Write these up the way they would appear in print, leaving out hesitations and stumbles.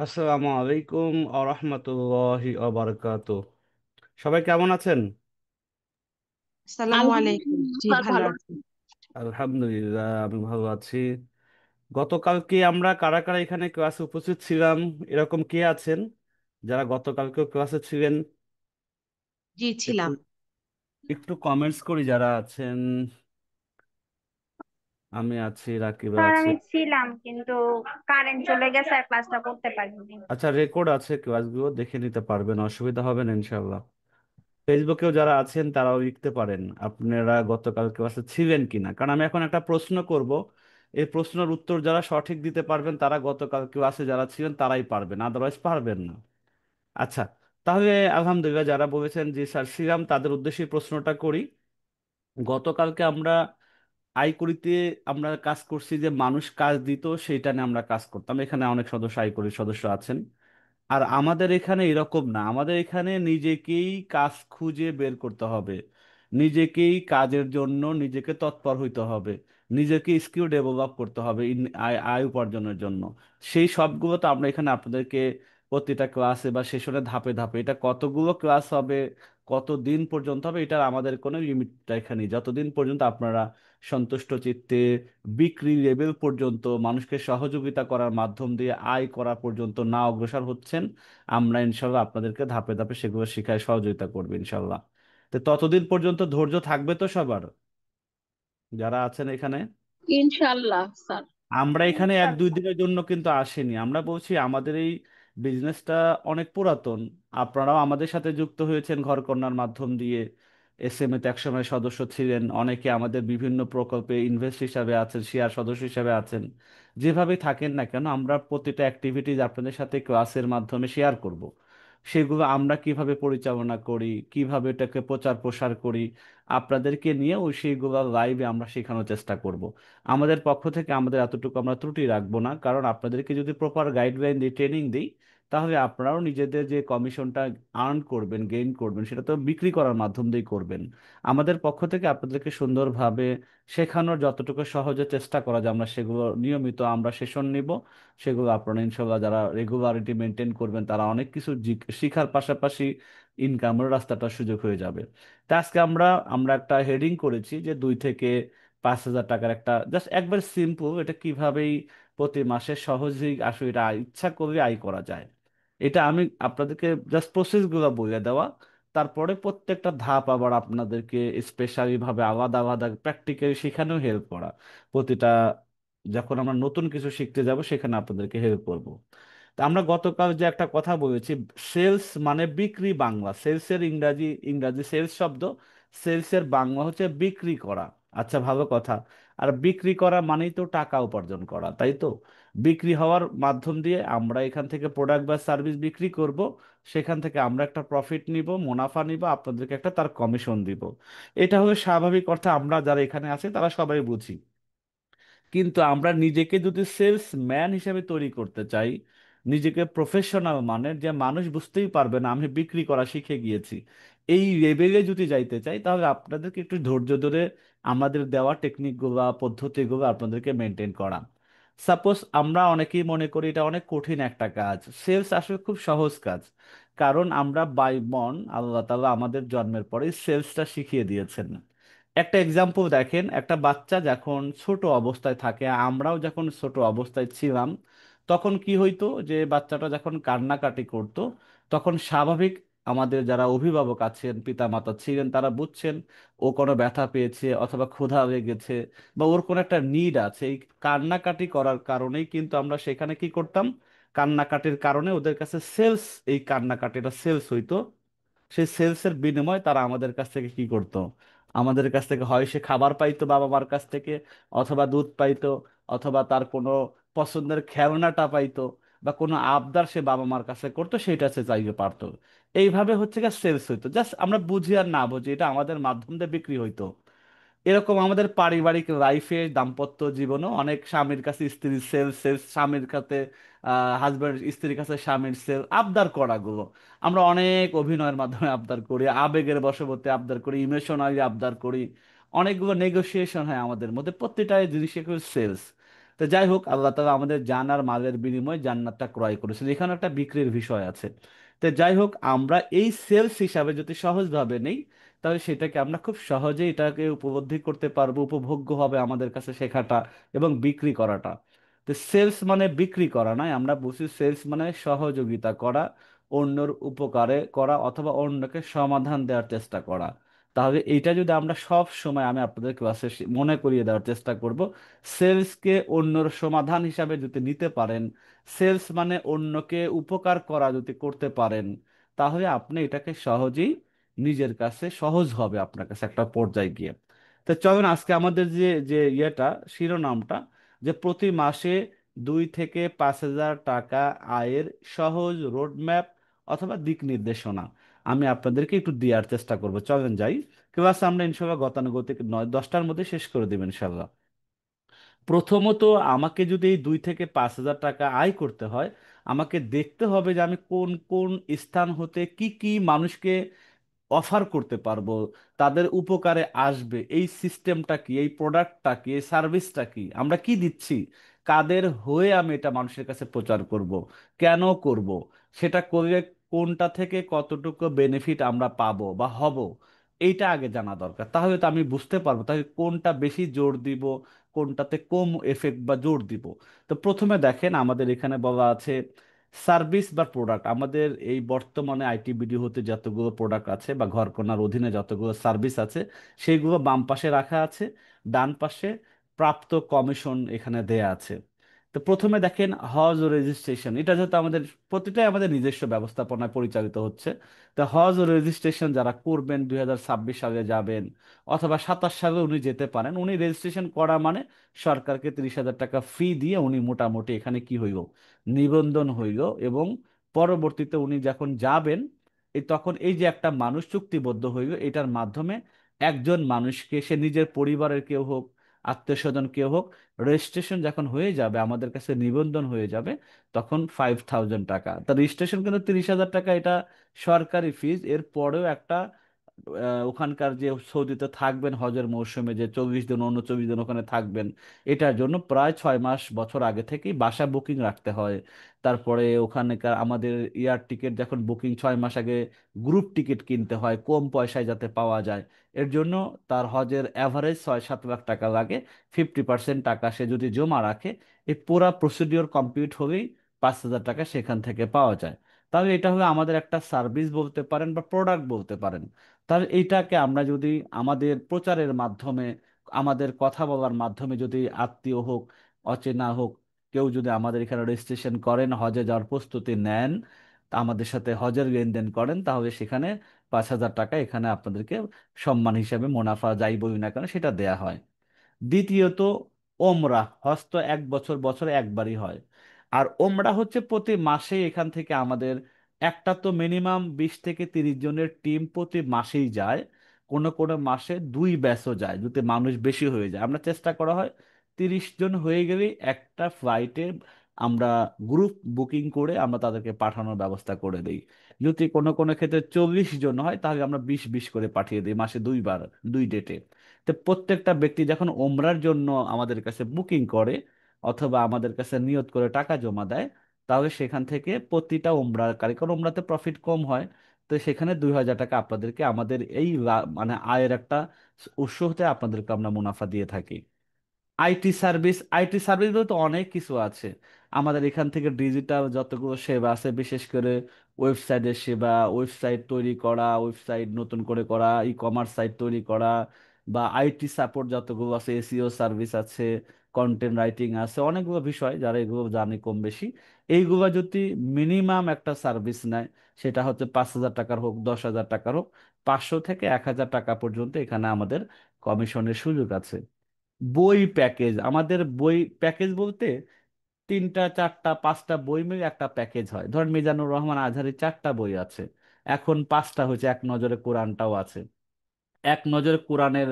আসসালামু আলাইকুম আরহামতুল্লাহি আবরকাত। সবাই কেমন আছেন? আসসালামু আলাইকুম। আলহামদুলিল্লাহ, জি, স্যার ভালো ভালো আছি। আছি। আলহামদুলিল্লাহ, আমি ভালো আছি। গতকালকে আমরা কারা কারা এখানে ক্লাসে উপস্থিত ছিলাম, এরকম কে আছেন যারা গতকালকে ক্লাসে ছিলেন? জি, একটু ছিলাম। একটু কমেন্টস করি যারা আছেন। আমি আছি, রাকিব স্যার আছে। আমি ছিলাম কিন্তু কারেন্ট চলে গেছে আর ক্লাসটা করতে পারিনি। আচ্ছা, রেকর্ড আছে, ক্লাসগুলো দেখে নিতে পারবেন, অসুবিধা হবে না ইনশাল্লাহ। ফেসবুকেও যারা আছেন তারাও লিখতে পারেন আপনারা গতকাল ক্লাসে ছিলেন কিনা, কারণ আমি এখন একটা প্রশ্ন করব। এই প্রশ্নের উত্তর যারা সঠিক দিতে পারবেন তারা গতকাল ক্লাসে যারা ছিলেন তারাই পারবেন, আদারওয়াইজ পারবেন না। আচ্ছা, তাহলে আলহামদুলিল্লাহ যারা বলেছেন যে স্যার ছিলাম তাদের উদ্দেশ্যে এই প্রশ্নটা করি। গতকালকে আমরা আইকুড়িতে আমরা কাজ করছি, যে মানুষ কাজ দিত সেইটা নিয়ে আমরা কাজ করতাম। এখানে অনেক সদস্য আইকুড়ির সদস্য আছেন। আর আমাদের এখানে এরকম না, আমাদের এখানে নিজেকেই কাজ খুঁজে বের করতে হবে, নিজেকেই কাজের জন্য নিজেকে তৎপর হইতে হবে, নিজেকে স্কিল ডেভেলপ করতে হবে আয় আয় উপার্জনের জন্য। সেই সবগুলো তো আমরা এখানে আপনাদেরকে প্রতিটা ক্লাসে বা সেশনে ধাপে ধাপে, এটা কতগুলো ক্লাস হবে, কত দিন পর্যন্ত হবে, এটার আমাদের কোনো লিমিট এখানে নেই। যতদিন পর্যন্ত আপনারা সন্তুষ্ট চিত্তে বিক্রি লেভেল পর্যন্ত মানুষকে সহযোগিতা করার মাধ্যম দিয়ে আয় করা পর্যন্ত না অগ্রসর হচ্ছেন, আমরা ইনশাল্লাহ আপনাদেরকে ধাপে ধাপে সেগুলো শিখায় সহযোগিতা করবে ইনশাল্লাহ। তো ততদিন পর্যন্ত ধৈর্য থাকবে তো সবার, যারা আছেন এখানে। ইনশাআল্লাহ স্যার। আমরা এখানে এক দুই ইনশাআল্লাহ। দিনের জন্য কিন্তু আসিনি, আমরা বলছি আমাদের এই বিজনেসটা অনেক পুরাতন। আপনারাও আমাদের সাথে যুক্ত হয়েছেন ঘরকন্যার মাধ্যম দিয়ে, এসএমএ তে একসময় সদস্য ছিলেন, অনেকে আমাদের বিভিন্ন প্রকল্পে ইনভেস্ট হিসাবে আছেন, শেয়ার সদস্য হিসাবে আছেন। যেভাবে থাকেন না কেন, আমরা প্রতিটা অ্যাক্টিভিটিজ আপনাদের সাথে ক্লাসের মাধ্যমে শেয়ার করব। সেগুলো আমরা কিভাবে পরিচালনা করি, কিভাবে এটাকে প্রচার প্রসার করি, আপনাদেরকে নিয়ে ওই সেইগুলো লাইভে আমরা শেখানোর চেষ্টা করব। আমাদের পক্ষ থেকে আমাদের এতটুকু আমরা ত্রুটি রাখবো না, কারণ আপনাদেরকে যদি প্রপার গাইডলাইন দিই, ট্রেনিং দিই, তাহলে আপনারাও নিজেদের যে কমিশনটা আর্ন করবেন, গেইন করবেন, সেটা তো বিক্রি করার মাধ্যম দিয়েই করবেন। আমাদের পক্ষ থেকে আপনাদেরকে সুন্দরভাবে শেখানোর যতটুকু সহজে চেষ্টা করা যায় আমরা সেগুলো নিয়মিত আমরা সেশন নিব। সেগুলো আপনারা ইনশাল্লাহ যারা রেগুলারিটি মেনটেন করবেন তারা অনেক কিছু শিখার পাশাপাশি ইনকামের রাস্তাটা সুযোগ হয়ে যাবে। তা আজকে আমরা আমরা একটা হেডিং করেছি যে 2 থেকে 5 হাজার টাকার একটা জাস্ট একবার সিম্পল, এটা কিভাবেই প্রতি মাসে সহজেই আসলে এটা ইচ্ছা করলে আয় করা যায়। এটা আমি আপনাদেরকে জাস্ট প্রসেস গুলো বলে দেওয়া, তারপরে প্রত্যেকটা ধাপ আবার আপনাদেরকে স্পেশালি ভাবে আলাদা আলাদা প্র্যাকটিক্যালি শেখানো, হেল্প করা। প্রতিটা যখন আমরা নতুন কিছু শিখতে যাব সেখানে আপনাদেরকে হেল্প করব। তা আমরা গতকাল যে একটা কথা বলেছি, সেলস মানে বিক্রি, বাংলা সেলসের ইংরাজি ইংরাজি সেলস শব্দ, সেলসের বাংলা হচ্ছে বিক্রি করা। আচ্ছা, ভালো কথা। আর বিক্রি করা মানেই তো টাকা উপার্জন করা, তাই তো? বিক্রি হওয়ার মাধ্যম দিয়ে আমরা এখান থেকে প্রোডাক্ট বা সার্ভিস বিক্রি করব, সেখান থেকে আমরা একটা প্রফিট নিব, মুনাফা নিব, আপনাদেরকে একটা তার কমিশন দিব। এটা হলো স্বাভাবিক অর্থে আমরা যারা এখানে আছি তারা সবাই বুঝি। কিন্তু আমরা নিজেকে যদি সেলস ম্যান হিসেবে তৈরি করতে চাই, নিজেকে প্রফেশনাল মানের, যে মানুষ বুঝতেই পারবে না আমি বিক্রি করা শিখে গিয়েছি, এই লেভেলে যদি যাইতে চাই, তাহলে আপনাদেরকে একটু ধৈর্য ধরে আমাদের দেওয়া টেকনিকগুলো পদ্ধতিগুলো আপনাদেরকে মেনটেন করা। সাপোজ আমরা অনেকেই মনে করি এটা অনেক কঠিন একটা কাজ, সেলস আসলে খুব সহজ কাজ। কারণ আমরা বাই বর্ন, আল্লাহ তাআলা আমাদের জন্মের পরেই সেলসটা শিখিয়ে দিয়েছেন। একটা এক্সাম্পল দেখেন, একটা বাচ্চা যখন ছোট অবস্থায় থাকে, আমরাও যখন ছোট অবস্থায় ছিলাম, তখন কি হইতো যে বাচ্চাটা যখন কান্নাকাটি করত, তখন স্বাভাবিক আমাদের যারা অভিভাবক আছেন, পিতা মাতা ছিলেন, তারা বুঝছেন ও কোনো ব্যথা পেয়েছে অথবা ক্ষুধা লেগেছে বা ওর কোনো একটা নিড আছে। এই কান্নাকাটি করার কারণেই কিন্তু আমরা সেখানে কি করতাম, কান্নাকাটির কারণে ওদের কাছে সেলস, এই কান্নাকাটিটা সেলস হইতো। সেই সেলসের বিনিময়ে তারা আমাদের কাছ থেকে কি করতো, আমাদের কাছ থেকে হয় সে খাবার পাইতো বাবা মার কাছ থেকে, অথবা দুধ পাইতো, অথবা তার কোনো পছন্দের খেলনাটা পাইতো, বা কোনো আবদার সে বাবা মার কাছে করতো, সেটা সে চাইতে পারতো। এইভাবে হচ্ছে গিয়ে সেলস হইতো, জাস্ট আমরা বুঝি আর না বুঝি এটা আমাদের মাধ্যম দিয়ে বিক্রি হইতো। এরকম আমাদের পারিবারিক লাইফে, দাম্পত্য জীবনও অনেক স্বামীর কাছে স্ত্রীর সেল, সেলস স্বামীর কাছে হাজব্যান্ড, স্ত্রীর কাছে স্বামীর সেল, আবদার করাগুলো আমরা অনেক অভিনয়ের মাধ্যমে আবদার করি, আবেগের বশবর্তী আবদার করি, ইমোশনালি আবদার করি, অনেকগুলো নেগোসিয়েশন হয় আমাদের মধ্যে, প্রত্যেকটা জিনিসে সেলস। তো যাই হোক, আল্লাহ তাআলা আমাদের জান আর মালের বিনিময়ে জান্নাতটা ক্রয় করেছিল, এখানে একটা বিক্রির বিষয় আছে। তো যাই হোক, আমরা এই সেলস হিসাবে যদি সহজভাবে নেই, তাহলে সেটাকে আমরা খুব সহজেই এটাকে উপলব্ধি করতে পারবো, উপভোগ্য হবে আমাদের কাছে শেখাটা এবং বিক্রি করাটা। তো সেলস মানে বিক্রি করা নয়, আমরা বুঝি সেলস মানে সহযোগিতা করা, অন্যর উপকারে করা অথবা অন্যকে সমাধান দেওয়ার চেষ্টা করা। তাহলে এইটা যদি আমরা সব সময়, আমি আপনাদের ক্লাসে মনে করিয়ে দেওয়ার চেষ্টা করব, সেলসকে অন্যর সমাধান হিসাবে যদি নিতে পারেন, সেলস মানে অন্যকে উপকার করা যদি করতে পারেন, তাহলে আপনি এটাকে সহজেই নিজের কাছে সহজ হবে আপনার কাছে একটা পর্যায়ে গিয়ে। তো চলুন আজকে আমাদের যে যে ইয়েটা, শিরোনামটা, যে প্রতি মাসে 2 থেকে 5 হাজার টাকা আয়ের সহজ রোডম্যাপ অথবা দিক নির্দেশনা আমি আপনাদেরকে একটু দেওয়ার চেষ্টা করব। চলেন যাই, ক্লাস আমরা ইনশাল্লাহ গতানুগতিক 9-10টার মধ্যে শেষ করে দেবেন ইনশাল্লাহ। প্রথমত, আমাকে যদি এই 2 থেকে 5 হাজার টাকা আয় করতে হয়, আমাকে দেখতে হবে যে আমি কোন কোন স্থান হতে কি কি মানুষকে অফার করতে পারবো, তাদের উপকারে আসবে, এই সিস্টেমটা কি, এই প্রোডাক্টটা কি, এই সার্ভিসটা কি, আমরা কি দিচ্ছি, কাদের হয়ে আমি এটা মানুষের কাছে প্রচার করব, কেন করব, সেটা করলে কোনটা থেকে কতটুকু বেনিফিট আমরা পাবো বা হব, এইটা আগে জানা দরকার। তাহলে তো আমি বুঝতে পারবো তাহলে কোনটা বেশি জোর দিব, কোনটাতে কম এফেক্ট বা জোর দিব। তো প্রথমে দেখেন, আমাদের এখানে বলা আছে সার্ভিস বা প্রোডাক্ট। আমাদের এই বর্তমানে আইটিবিডি হতে যতগুলো প্রোডাক্ট আছে বা ঘরকন্নার অধীনে যতগুলো সার্ভিস আছে, সেইগুলো বাম পাশে রাখা আছে, ডান পাশে প্রাপ্ত কমিশন এখানে দেয়া আছে। তো প্রথমে দেখেন হজ ও রেজিস্ট্রেশন, এটা যেহেতু আমাদের প্রতিটাই আমাদের নিজস্ব ব্যবস্থাপনায় পরিচালিত হচ্ছে। তো হজ ও রেজিস্ট্রেশন যারা করবেন, 2026 সালে যাবেন অথবা 27 সালে উনি যেতে পারেন, উনি রেজিস্ট্রেশন করা মানে সরকারকে 30,000 টাকা ফি দিয়ে উনি মোটামুটি এখানে কি হইল, নিবন্ধন হইল। এবং পরবর্তীতে উনি যখন যাবেন, তখন এই যে একটা মানুষ চুক্তিবদ্ধ হইল, এটার মাধ্যমে একজন মানুষকে, সে নিজের পরিবারের কেউ হোক, আত্মীয় স্বজন কেউ হোক, রেজিস্ট্রেশন যখন হয়ে যাবে, আমাদের কাছে নিবন্ধন হয়ে যাবে, তখন 5,000 টাকা। তা রেজিস্ট্রেশন কিন্তু 30,000 টাকা, এটা সরকারি ফিজ। এর পরেও একটা ওখানকার যে সৌদিতে থাকবেন হজের মৌসুমে, যে 40 দিন 39 দিন ওখানে থাকবেন, এটার জন্য প্রায় 6 মাস বছর আগে থেকেই বাসা বুকিং রাখতে হয়। তারপরে ওখানকার আমাদের এয়ার টিকিট যখন বুকিং 6 মাস আগে, গ্রুপ টিকিট কিনতে হয় কম পয়সায় যাতে পাওয়া যায়। এর জন্য তার হজের অ্যাভারেজ 6-7 লাখ টাকা লাগে। 50% টাকা সে যদি জমা রাখে, এই পুরা প্রসিডিওর কমপ্লিট হলেই 5,000 টাকা সেখান থেকে পাওয়া যায়। তাহলে এটা হলো আমাদের একটা সার্ভিস বলতে পারেন বা প্রোডাক্ট বলতে পারেন। তাহলে এইটাকে আমরা যদি আমাদের প্রচারের মাধ্যমে, আমাদের কথা বলার মাধ্যমে, যদি আত্মীয় হোক অচেনা হোক, কেউ যদি আমাদের এখানে রেজিস্ট্রেশন করেন, হজে যাওয়ার প্রস্তুতি নেন, তা আমাদের সাথে হজের লেনদেন করেন, তাহলে সেখানে 5,000 টাকা এখানে আপনাদেরকে সম্মান হিসাবে, মুনাফা যাই বলি না কেন, সেটা দেয়া হয়। দ্বিতীয়ত, ওমরা। হজ তো এক বছর বছরে একবারই হয়, আর ওমরা হচ্ছে প্রতি মাসে এখান থেকে আমাদের একটা তো মিনিমাম 20 থেকে 30 জনের টিম প্রতি মাসেই যায়। কোনো কোনো মাসে 2 ব্যাচও যায়, যদি মানুষ বেশি হয়ে যায়। আমরা চেষ্টা করা হয় 30 জন হয়ে গেলেই একটা ফ্লাইটে আমরা গ্রুপ বুকিং করে আমরা তাদেরকে পাঠানোর ব্যবস্থা করে দিই। যদি কোনো কোনো ক্ষেত্রে 40 জন হয়, তাহলে আমরা 20-20 করে পাঠিয়ে দিই মাসে 2 বার, 2 ডেটে। তো প্রত্যেকটা ব্যক্তি যখন ওমরার জন্য আমাদের কাছে বুকিং করে অথবা আমাদের কাছে নিয়ত করে টাকা জমা দেয়, তাহলে সেখান থেকে প্রতিটা ওমরাকারী, কারণ ওমরাতে প্রফিট কম হয়, তো সেখানে 2,000 টাকা আপনাদেরকে আমাদের এই মানে আয়ের একটা উৎস হতে আপনাদেরকে আমরা মুনাফা দিয়ে থাকি। আইটি সার্ভিস, আইটি সার্ভিস বলতে অনেক কিছু আছে। আমাদের এখান থেকে ডিজিটাল যতগুলো সেবা আছে, বিশেষ করে ওয়েবসাইটের সেবা, ওয়েবসাইট তৈরি করা, ওয়েবসাইট নতুন করে করা, ই কমার্স সাইট তৈরি করা, বা আইটি সাপোর্ট যতগুলো আছে, এসইও সার্ভিস আছে, কন্টেন্ট রাইটিং আছে, অনেকগুলো বিষয় যারা এগুলো জানে কম বেশি। এইগুলো যদি মিনিমাম একটা সার্ভিস নেয়, সেটা হচ্ছে 5,000 টাকার হোক, 10,000 টাকার হোক, 500 থেকে 1,000 টাকা পর্যন্ত এখানে আমাদের কমিশনের সুযোগ আছে। বই প্যাকেজ, আমাদের বই প্যাকেজ বলতে 3টা 4টা 5টা বই মিলে একটা প্যাকেজ হয়। ধরেন মিজানুর রহমান আজহারি 4টা বই আছে, এখন 5টা হয়েছে, এক নজরে কোরআনটাও আছে। এক নজরে কোরআনের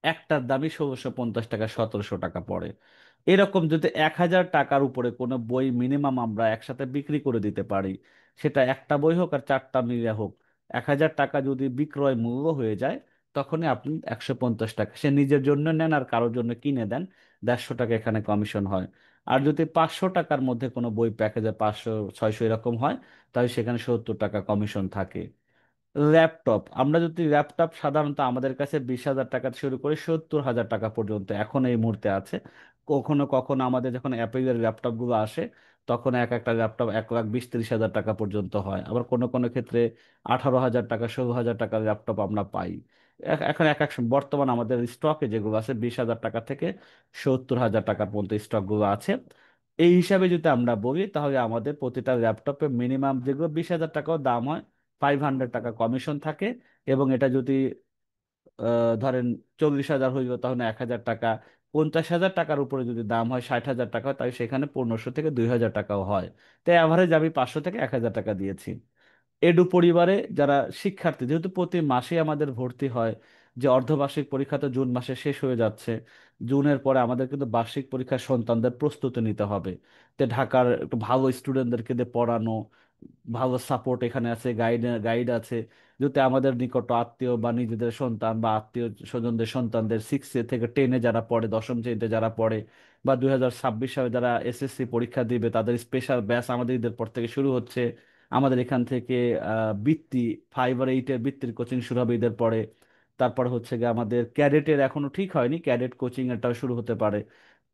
একটার দামই 1,650 টাকা, 1,700 টাকা পড়ে। এরকম যদি 1,000 টাকার উপরে কোনো বই মিনিমাম আমরা একসাথে বিক্রি করে দিতে পারি, সেটা একটা বই হোক আর 4টা মিলে হোক, 1,000 টাকা যদি বিক্রয় মূল্য হয়ে যায়, তখনই আপনি 150 টাকা সে নিজের জন্য নেন আর কারোর জন্য কিনে দেন, 150 টাকা এখানে কমিশন হয়। আর যদি 500 টাকার মধ্যে কোনো বই প্যাকেজে 500 600 এরকম হয়, তাহলে সেখানে 70 টাকা কমিশন থাকে। ল্যাপটপ, আমরা যদি ল্যাপটপ সাধারণত আমাদের কাছে 20,000 টাকা শুরু করে 70,000 টাকা পর্যন্ত এখন এই মুহূর্তে আছে। কখনো কখনো আমাদের যখন অ্যাপেলের ল্যাপটপ গুলো আসে, তখন এক একটা ল্যাপটপ 1,20,000 30,000 টাকা পর্যন্ত হয়। আবার কোনো কোনো ক্ষেত্রে 18,000 টাকা 16,000 টাকার ল্যাপটপ আমরা পাই। এখন এক এক বর্তমান আমাদের স্টকে যেগুলো আছে 20,000 টাকা থেকে 70,000 টাকার পর্যন্ত স্টক গুলো আছে। এই হিসাবে যদি আমরা বলি, তাহলে আমাদের প্রতিটা ল্যাপটপে মিনিমাম যেগুলো 20,000 টাকাও দাম হয়, 500 টাকা কমিশন থাকে। এবং এটা যদি ধরেন 40,000 হইল, তখন 1,000 টাকা। 50,000 টাকার উপরে যদি দাম হয়, 60,000 টাকা হয়, তাই সেখানে 1,500 থেকে 2,000 টাকাও হয়। তাই অ্যাভারেজ আমি 500 থেকে 1,000 টাকা দিয়েছি। এডু পরিবারে যারা শিক্ষার্থী, যেহেতু প্রতি মাসে আমাদের ভর্তি হয়, যে অর্ধবার্ষিক পরীক্ষা তো জুন মাসে শেষ হয়ে যাচ্ছে, জুনের পরে আমাদের কিন্তু বার্ষিক পরীক্ষার সন্তানদের প্রস্তুতি নিতে হবে। তো ঢাকার একটু ভালো স্টুডেন্টদেরকে দিয়ে পড়ানো, ভালো সাপোর্ট এখানে আছে, গাইড গাইড আছে। যাতে আমাদের নিকট আত্মীয় বা নিজেদের সন্তান বা আত্মীয় স্বজনদের সন্তানদের 6 থেকে 10-এ যারা পড়ে, দশম শ্রেণীতে যারা পড়ে, বা 2026 সালে যারা এসএসসি পরীক্ষা দিবে, তাদের স্পেশাল ব্যাচ আমাদের ঈদের পর থেকে শুরু হচ্ছে। আমাদের এখান থেকে বৃত্তি 5 আর 8-এর বৃত্তির কোচিং শুরু হবে ঈদের পরে। তারপর হচ্ছে গিয়ে আমাদের ক্যাডেটের এখনো ঠিক হয়নি, ক্যাডেট কোচিং এটাও শুরু হতে পারে।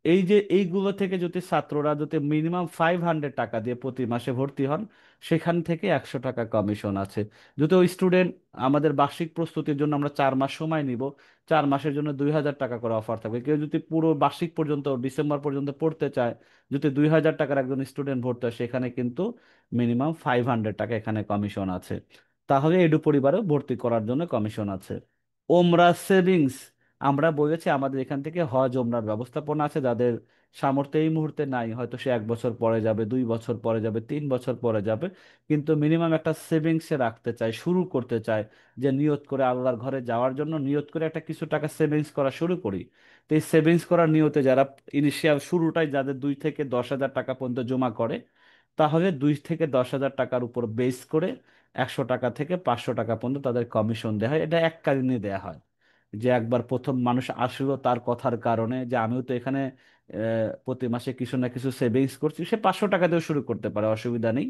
এই যে এইগুলো থেকে যদি ছাত্ররা যদি মিনিমাম 500 টাকা দিয়ে প্রতি মাসে ভর্তি হন, সেখান থেকে 100 টাকা কমিশন আছে। যদি ওই স্টুডেন্ট, আমাদের বার্ষিক প্রস্তুতির জন্য আমরা 4 মাস সময় নিব, 4 মাসের জন্য 2,000 টাকা করে অফার থাকবে। কেউ যদি পুরো বার্ষিক পর্যন্ত ডিসেম্বর পর্যন্ত পড়তে চায়, যদি 2,000 টাকার একজন স্টুডেন্ট ভর্তি হয়, সেখানে কিন্তু মিনিমাম 500 টাকা এখানে কমিশন আছে। তাহলে এডু পরিবারেও ভর্তি করার জন্য কমিশন আছে। ওমরা সেভিংস, আমরা বলেছি আমাদের এখান থেকে হজ ওমরার ব্যবস্থাপনা আছে। যাদের সামর্থ্য এই মুহূর্তে নাই, হয়তো সে 1 বছর পরে যাবে, 2 বছর পরে যাবে, 3 বছর পরে যাবে, কিন্তু মিনিমাম একটা সেভিংসে রাখতে চায়, শুরু করতে চায়, যে নিয়ত করে আল্লাহর ঘরে যাওয়ার জন্য নিয়ত করে একটা কিছু টাকা সেভিংস করা শুরু করি। তো এই সেভিংস করার নিয়তে যারা ইনিশিয়াল শুরুটাই যাদের 2 থেকে 10,000 টাকা পর্যন্ত জমা করে, তাহলে 2 থেকে 10,000 টাকার উপর বেস করে 100 টাকা থেকে 500 টাকা পর্যন্ত তাদের কমিশন দেওয়া হয়। এটা এককালীনই দেওয়া হয়। যে একবার প্রথম মানুষ আসলো তার কথার কারণে, যে আমিও তো এখানে প্রতি মাসে কিছু না কিছু সেভিংস করছি, সে 500 টাকা দিয়েও শুরু করতে পারে, অসুবিধা নেই।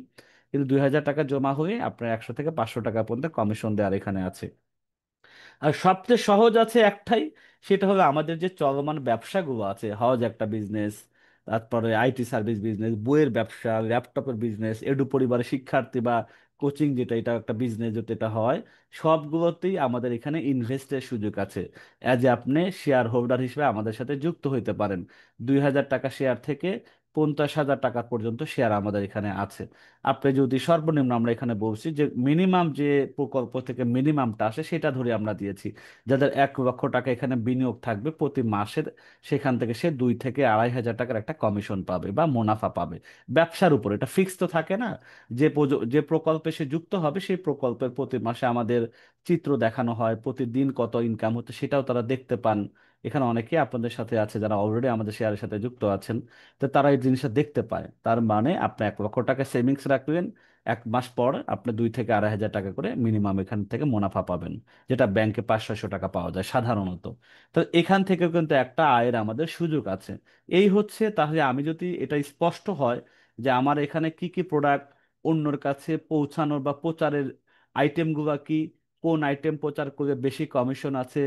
কিন্তু 2,000 টাকা জমা হয়ে আপনার 100 থেকে 500 টাকা পর্যন্ত কমিশন দেওয়ার এখানে আছে। আর সবচেয়ে সহজ আছে একটাই, সেটা হলো আমাদের যে চলমান ব্যবসাগুলো আছে, হজ একটা বিজনেস, তারপরে আইটি সার্ভিস বিজনেস, বইয়ের ব্যবসা, ল্যাপটপের বিজনেস, এডু পরিবারের শিক্ষার্থী বা কোচিং, যেটা এটা একটা বিজনেস যদি এটা হয়, সবগুলোতেই আমাদের এখানে ইনভেস্টের সুযোগ আছে। অ্যাজ এ আপনি শেয়ার হোল্ডার হিসেবে আমাদের সাথে যুক্ত হইতে পারেন। 2,000 টাকা শেয়ার থেকে 50,000 টাকা পর্যন্ত শেয়ার আমাদের এখানে আছে। আপনি যদি সর্বনিম্ন, আমরা এখানে বলছি যে মিনিমাম যে প্রকল্প থেকে মিনিমামটা আসে সেটা ধরে আমরা দিয়েছি, যাদের 1 লক্ষ টাকা এখানে বিনিয়োগ থাকবে প্রতি মাসের, সেখান থেকে সে 2 থেকে 2,500 টাকার একটা কমিশন পাবে বা মুনাফা পাবে। ব্যবসার উপর এটা ফিক্স তো থাকে না। যে প্রকল্পে সে যুক্ত হবে, সেই প্রকল্পের প্রতি মাসে আমাদের চিত্র দেখানো হয়, প্রতিদিন কত ইনকাম হচ্ছে সেটাও তারা দেখতে পান। এখানে অনেকেই আপনাদের সাথে আছে যারা অলরেডি আমাদের শেয়ারের সাথে যুক্ত আছেন। তো তারা এই জিনিসটা দেখতে পায়। তার মানে আপনি 1 লক্ষ টাকা সেভিংস রাখলেন, 1 মাস পর আপনি 2 থেকে 2,500 টাকা করে মিনিমাম এখান থেকে মুনাফা পাবেন, যেটা ব্যাংকে 500-600 টাকা পাওয়া যায় সাধারণত। তো এখান থেকে কিন্তু একটা আয়ের আমাদের সুযোগ আছে। এই হচ্ছে, তাহলে আমি যদি এটা স্পষ্ট হয় যে আমার এখানে কি কি প্রোডাক্ট অন্যর কাছে পৌঁছানোর বা প্রচারের আইটেমগুলো কি, কোন আইটেম প্রচার করলে বেশি কমিশন আছে,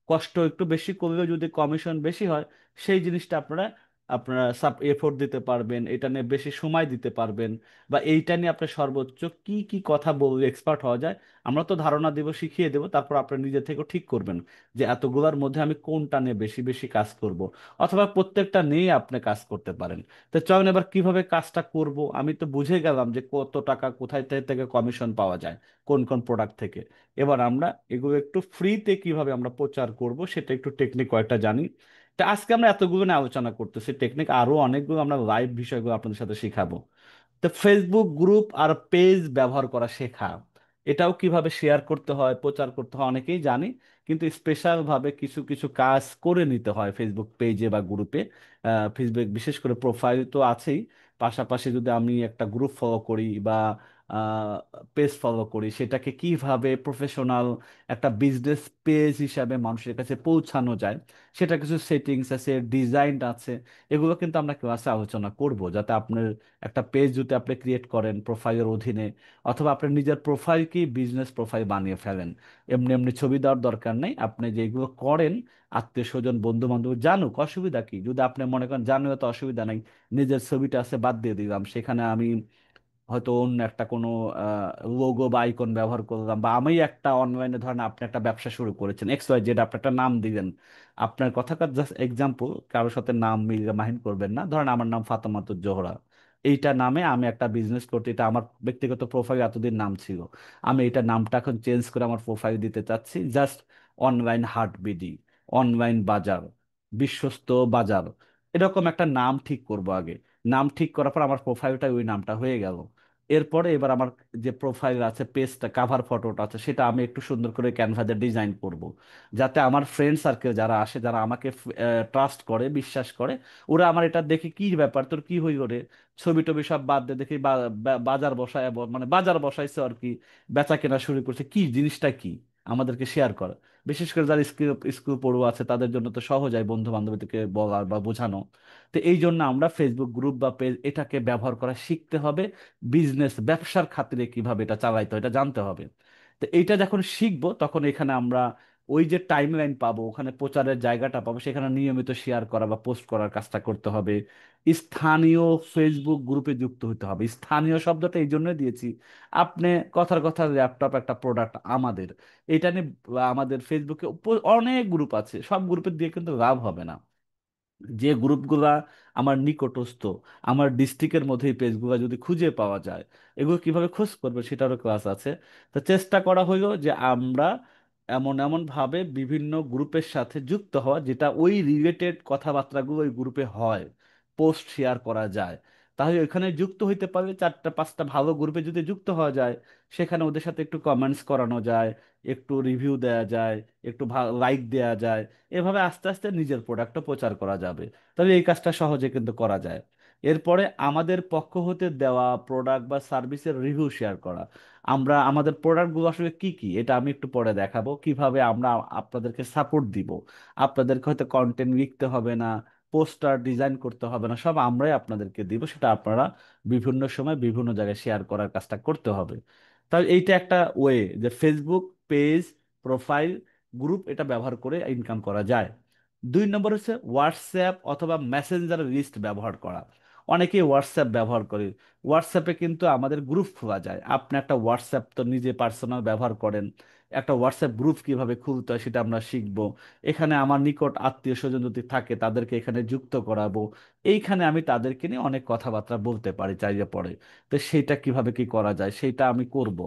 কষ্ট একটু বেশি করলেও যদি কমিশন বেশি হয়, সেই জিনিসটা আপনারা আপনারা সাব এফোর্ট দিতে পারবেন, এটা নিয়ে বেশি সময় দিতে পারবেন, বা এইটা নিয়ে আপনার সর্বোচ্চ কি কি কথা বললে এক্সপার্ট হওয়া যায়, আমরা তো ধারণা দেব, শিখিয়ে দেবো। তারপর আপনার নিজে থেকে ঠিক করবেন যে এতগুলোর মধ্যে আমি কোনটা নিয়ে বেশি বেশি কাজ করব, অথবা প্রত্যেকটা নিয়ে আপনি কাজ করতে পারেন। তো চলেন এবার কিভাবে কাজটা করব। আমি তো বুঝে গেলাম যে কত টাকা কোথায় থেকে কমিশন পাওয়া যায়, কোন কোন প্রোডাক্ট থেকে। এবার আমরা এগুলো একটু ফ্রিতে কিভাবে আমরা প্রচার করব সেটা একটু টেকনিক কয়েকটা জানি। তা আজকে আমরা এতগুলো নিয়ে আলোচনা করতেছি টেকনিক, আরো অনেকগুলো আমরা লাইভ বিষয়গুলো আপনাদের সাথে শিখাবো। তো ফেসবুক গ্রুপ আর পেজ ব্যবহার করা শেখা, এটাও কিভাবে শেয়ার করতে হয়, প্রচার করতে হয় অনেকেই জানি, কিন্তু স্পেশাল ভাবে কিছু কিছু কাজ করে নিতে হয় ফেসবুক পেজে বা গ্রুপে। ফেসবুক বিশেষ করে প্রোফাইল তো আছেই, পাশাপাশি যদি আমি একটা গ্রুপ ফলো করি বা পেজ ফলো করি, সেটাকে কিভাবে প্রফেশনাল একটা বিজনেস পেজ হিসাবে মানুষের কাছে পৌঁছানো যায়, সেটা কিছু সেটিংস আছে, ডিজাইন আছে, এগুলো কিন্তু আমরা ক্লাসে আলোচনা করব, যাতে আপনার একটা পেজ যদি আপনি ক্রিয়েট করেন প্রোফাইলের অধীনে, অথবা আপনার নিজের প্রোফাইলকেই বিজনেস প্রোফাইল বানিয়ে ফেলেন। এমনি এমনি ছবি দেওয়ার দরকার নেই, আপনি যেগুলো করেন আত্মীয় স্বজন বন্ধু বান্ধব জানুক, অসুবিধা কি? যদি আপনি মনে করেন জানুক তো অসুবিধা নাই, নিজের ছবিটা আছে বাদ দিয়ে দিলাম, সেখানে আমি হয়তো অন্য একটা কোনো লোগো বা আইকন ব্যবহার করলাম, বা আমি একটা অনলাইনে ধরেন আপনি একটা ব্যবসা শুরু করেছেন এক্স ওয়াই জেড, আপনি একটা নাম দিলেন, আপনার কথাকার জাস্ট এক্সাম্পল, কারোর সাথে নাম মিল মাহিন করবেন না, ধরেন আমার নাম ফাতেমাতুজ জোহরা, এইটা নামে আমি একটা বিজনেস করতে, এটা আমার ব্যক্তিগত প্রোফাইল এতদিন নাম ছিল, আমি এটা নামটা এখন চেঞ্জ করে আমার প্রোফাইল দিতে চাচ্ছি জাস্ট অনলাইন হাট বিডি, অনলাইন বাজার, বিশ্বস্ত বাজার, এরকম একটা নাম ঠিক করব আগে। নাম ঠিক করার পর আমার প্রোফাইলটা ওই নামটা হয়ে গেল। এরপরে এবার আমার যে প্রোফাইল আছে, পেজটা, কাভার ফটোটা আছে, সেটা আমি একটু সুন্দর করে ক্যানভাসে ডিজাইন করব, যাতে আমার ফ্রেন্ড সার্কেল যারা আসে, যারা আমাকে ট্রাস্ট করে, বিশ্বাস করে, ওরা আমার এটা দেখে কি ব্যাপার তোর কি হই করে, ছবি টবি সব বাদ দিয়ে দেখি বাজার বসায়, মানে বাজার বসাইছে আর কি, বেচা কেনা শুরু করছে, কি জিনিসটা কি, আমাদেরকে শেয়ার করা। বিশেষ করে যারা স্কুল স্কুল পড়ুয়া আছে তাদের জন্য তো সহজ হয় বন্ধু বান্ধবীদেরকে বলার বা বোঝানো। তো এই জন্য আমরা ফেসবুক গ্রুপ বা পেজ এটাকে ব্যবহার করা শিখতে হবে, বিজনেস ব্যবসার খাতিরে কিভাবে এটা চালাইতে হয় এটা জানতে হবে। তো এইটা যখন শিখবো তখন এখানে আমরা ওই যে টাইম লাইন পাবো, ওখানে প্রচারের জায়গাটা পাবো, সেখানে নিয়মিত শেয়ার করা বা পোস্ট করার কাজটা করতে হবে। স্থানীয় ফেসবুক গ্রুপে যুক্ত হতে হবে। স্থানীয় শব্দটা এই জন্য দিয়েছি, আপনি কথার কথা ল্যাপটপ একটা প্রোডাক্ট আমাদের, এটা নিয়ে আমাদের ফেসবুকে অনেক গ্রুপ আছে, সব গ্রুপে দিয়ে কিন্তু লাভ হবে না। যে গ্রুপগুলা আমার নিকটস্থ, আমার ডিস্ট্রিক্টের মধ্যে এই পেজগুলো যদি খুঁজে পাওয়া যায়, এগুলো কিভাবে খোঁজ করবে সেটারও ক্লাস আছে। তো চেষ্টা করা হইলো যে আমরা এমন এমন ভাবে বিভিন্ন গ্রুপের সাথে যুক্ত হওয়া, যেটা ওই রিলেটেড কথাবার্তাগুলো ওই গ্রুপে হয়, পোস্ট শেয়ার করা যায়। তাহলে ওইখানে যুক্ত হইতে পারলে চারটা পাঁচটা ভালো গ্রুপে যদি যুক্ত হওয়া যায়, সেখানে ওদের সাথে একটু কমেন্টস করানো যায়, একটু রিভিউ দেওয়া যায়, একটু লাইক দেওয়া যায়, এভাবে আস্তে আস্তে নিজের প্রোডাক্টটা প্রচার করা যাবে। তবে এই কাজটা সহজে কিন্তু করা যায়। এরপরে আমাদের পক্ষ হতে দেওয়া প্রোডাক্ট বা সার্ভিসের রিভিউ শেয়ার করা। আমরা আমাদের প্রোডাক্টগুলো আসলে কি কি এটা আমি একটু পরে দেখাবো, কিভাবে আমরা আপনাদেরকে সাপোর্ট দিব। আপনাদেরকে হয়তো কন্টেন্ট লিখতে হবে না, পোস্টার ডিজাইন করতে হবে না, সব আমরাই আপনাদেরকে দিব, সেটা আপনারা বিভিন্ন সময় বিভিন্ন জায়গায় শেয়ার করার কাজটা করতে হবে। তাহলে এইটা একটা ওয়ে যে ফেসবুক পেজ, প্রোফাইল, গ্রুপ এটা ব্যবহার করে ইনকাম করা যায়। 2 নম্বর হচ্ছে হোয়াটসঅ্যাপ অথবা মেসেঞ্জার লিস্ট ব্যবহার করা। অনেকেই হোয়াটসঅ্যাপ ব্যবহার করে, হোয়াটসঅ্যাপে কিন্তু আমাদের গ্রুপ খোলা যায়। আপনি একটা হোয়াটসঅ্যাপ তো নিজে পার্সোনাল ব্যবহার করেন, একটা হোয়াটসঅ্যাপ গ্রুপ কিভাবে খুলতে হয় সেটা আমরা শিখবো। এখানে আমার নিকট আত্মীয় স্বজন যদি থাকে তাদেরকে এখানে যুক্ত করাবো, এইখানে আমি তাদেরকে নিয়ে অনেক কথাবার্তা বলতে পারি চাইলে পড়ে। তো সেইটা কিভাবে কি করা যায় সেটা আমি করব।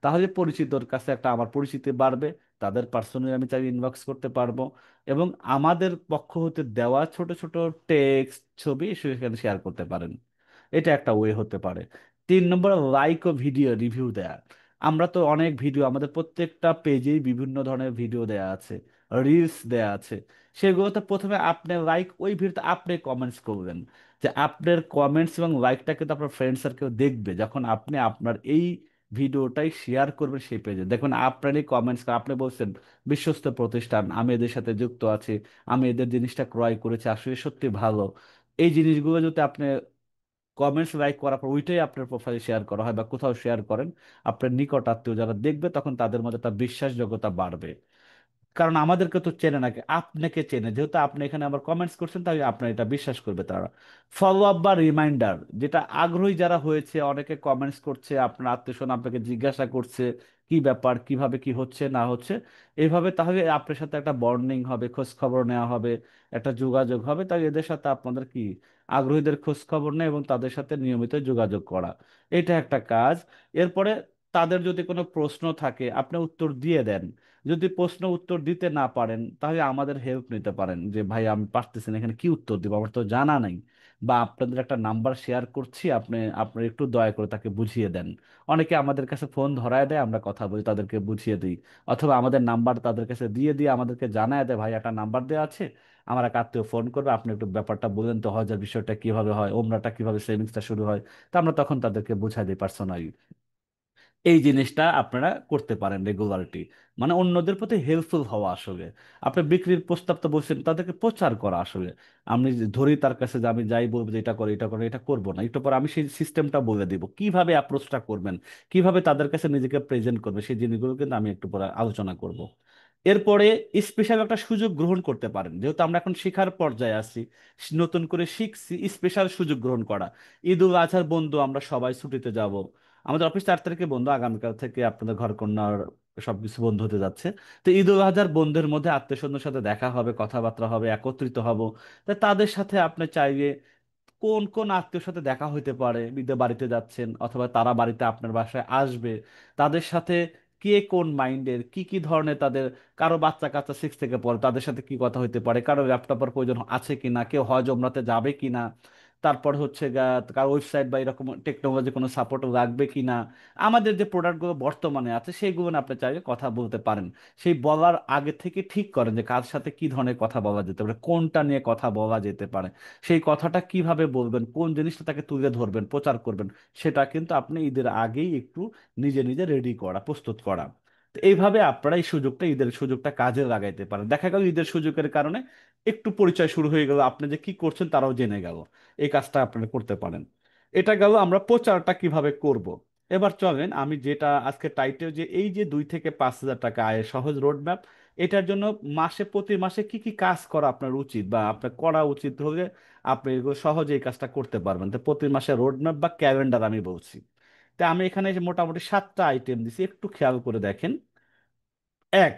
তাহলে পরিচিতর কাছে একটা আমার পরিচিতি বাড়বে, তাদের পার্সোনালি আমি চাই ইনবক্স করতে পারবো, এবং আমাদের পক্ষ হতে দেওয়া ছোট ছোট টেক্সট ছবি সেখানে শেয়ার করতে পারেন। এটা একটা ওয়ে হতে পারে। 3 নম্বর, লাইক ও ভিডিও রিভিউ দেয়া। আমরা তো অনেক ভিডিও, আমাদের প্রত্যেকটা পেজেই বিভিন্ন ধরনের ভিডিও দেয়া আছে, রিলস দেয়া আছে, সেগুলোতে প্রথমে আপনি লাইক, ওই ভিডিওতে আপনি কমেন্টস করবেন, যে আপনার কমেন্টস এবং লাইকটা কিন্তু আপনার ফ্রেন্ড সার্কেল দেখবে যখন আপনি আপনার এই ভিডিওটাই শেয়ার করবেন সেই পেজে। দেখুন আপনারই কমেন্টস, আপনি বলছেন বিশ্বস্ত প্রতিষ্ঠান, আমি এদের সাথে যুক্ত আছি, আমি এদের জিনিসটা ক্রয় করেছি, আসলে সত্যি ভালো, এই জিনিসগুলো যদি আপনি কমেন্টস লাইক করার পর ওইটাই আপনার প্রোফাইলে শেয়ার করা হয় বা কোথাও শেয়ার করেন, আপনার নিকট আত্মীয় যারা দেখবে তখন তাদের মধ্যে তার বিশ্বাসযোগ্যতা বাড়বে। কারণ আমাদেরকে তো চেনে না, আপনাকে চেনে, যেহেতু আপনি এখানে আবার কমেন্টস করছেন তাই আপনার এটা বিশ্বাস করবে তারা। ফলো আপ বা রিমাইন্ডার, যেটা আগ্রহী যারা হয়েছে, অনেকে কমেন্টস করছে, আপনার আত্মীয় স্বজন আপনাকে জিজ্ঞাসা করছে কি ব্যাপার, কিভাবে কি হচ্ছে না হচ্ছে, এইভাবে তাহলে আপনার সাথে একটা বন্ডিং হবে, খোঁজ খবর নেওয়া হবে, একটা যোগাযোগ হবে। তাই এদের সাথে আপনাদের কি আগ্রহীদের খোঁজ খবর নেয় এবং তাদের সাথে নিয়মিত যোগাযোগ করা, এটা একটা কাজ। এরপরে তাদের যদি কোনো প্রশ্ন থাকে আপনি উত্তর দিয়ে দেন। যদি প্রশ্ন উত্তর দিতে না পারেন তাহলে আমাদের হেল্প নিতে পারেন, যে ভাই আমি পারতেছি না, এখানে কি উত্তর দিব, আমার তো জানা নাই, বা আপনাদের একটা নাম্বার শেয়ার করছি, আপনি আপনার একটু দয়া করে তাকে বুঝিয়ে দেন। অনেকে আমাদের কাছে ফোন ধরায় দেয়, আমরা কথা বলি, তাদেরকে বুঝিয়ে দিই, অথবা আমাদের নাম্বার তাদের কাছে দিয়ে দিয়ে আমাদেরকে জানায় দেয়, ভাই একটা নাম্বার দেওয়া আছে, আমার এক আত্মীয় ফোন করবে, আপনি একটু ব্যাপারটা বলেন তো, হজের বিষয়টা কিভাবে হয়, ওমরাটা কিভাবে, সেভিংসটা শুরু হয়। তা আমরা তখন তাদেরকে বুঝাই দিই পার্সোনালি। এই জিনিসটা আপনারা করতে পারেন রেগুলারিটি, মানে অন্যদের প্রতি হেল্পফুল হওয়া আসলে। আপনি বিক্রির প্রস্তাব তো বলছেন, তাদেরকে প্রচার করা আসলে। আমি যে ধরি তার কাছে যে আমি যাই বলবো যে এটা করে এটা করে, এটা করবো না, একটু পর আমি সেই সিস্টেমটা বলে দিব কিভাবে অ্যাপ্রোচটা করবেন, কিভাবে তাদের কাছে নিজেকে প্রেজেন্ট করবে, সেই জিনিসগুলো কিন্তু আমি একটু পরে আলোচনা করব। এরপরে স্পেশাল একটা সুযোগ গ্রহণ করতে পারেন, যেহেতু আমরা এখন শেখার পর্যায়ে আছি, নতুন করে শিখছি, স্পেশাল সুযোগ গ্রহণ করা। ঈদ উল আজহার বন্ধু, আমরা সবাই ছুটিতে যাব। আমাদের অফিস 4 তারিখে বন্ধ, আগামীকাল থেকে আপনাদের ঘরকন্নার সবকিছু বন্ধ হতে যাচ্ছে। তো ঈদ উল আজহার বন্ধের মধ্যে আত্মীয় স্বজনের সাথে দেখা হবে, কথাবার্তা হবে, একত্রিত হব। তা তাদের সাথে আপনি চাইলে কোন কোন আত্মীয়র সাথে দেখা হইতে পারে, বিদে বাড়িতে যাচ্ছেন অথবা তারা বাড়িতে আপনার বাসায় আসবে, তাদের সাথে কে কোন মাইন্ডের, কি কি ধরনের তাদের, কারো বাচ্চা কাচ্চা 6 থেকে পড়ে, তাদের সাথে কি কথা হইতে পারে, কারো ল্যাপটপের প্রয়োজন আছে কিনা, কেউ হজ ওমরাতে যাবে কিনা, তারপর হচ্ছে কার ওয়েবসাইট বা এরকম টেকনোলজি কোনো সাপোর্ট লাগবে কিনা, আমাদের যে প্রোডাক্টগুলো বর্তমানে আছে সেইগুলো নিয়ে আপনি চাইলে কথা বলতে পারেন। সেই বলার আগে থেকে ঠিক করেন যে কার সাথে কি ধরনের কথা বলা যেতে পারে, কোনটা নিয়ে কথা বলা যেতে পারে, সেই কথাটা কিভাবে বলবেন, কোন জিনিসটা তাকে তুলে ধরবেন, প্রচার করবেন, সেটা কিন্তু আপনি ঈদের আগেই একটু নিজে নিজে রেডি করা, প্রস্তুত করা। তো এইভাবে আপনারা এই সুযোগটা, ঈদের সুযোগটা কাজে লাগাইতে পারেন। দেখা গেল ঈদের সুযোগের কারণে একটু পরিচয় শুরু হয়ে গেল, আপনি যে কি করছেন তারাও জেনে গেল। এই কাজটা আপনারা করতে পারেন। এটা গেল আমরা প্রচারটা কিভাবে করব। এবার চলেন আমি যেটা আজকে টাইটেল, যে এই যে 2 থেকে 5 হাজার টাকা আয়ের সহজ রোডম্যাপ, এটার জন্য মাসে, প্রতি মাসে কি কি কাজ করা আপনার উচিত বা আপনার করা উচিত হলে আপনি এগুলো সহজে এই কাজটা করতে পারবেন। তো প্রতি মাসে রোডম্যাপ বা ক্যালেন্ডার আমি বলছি। তা আমি এখানে যে মোটামুটি 7টা আইটেম দিছি, একটু খেয়াল করে দেখেন। এক,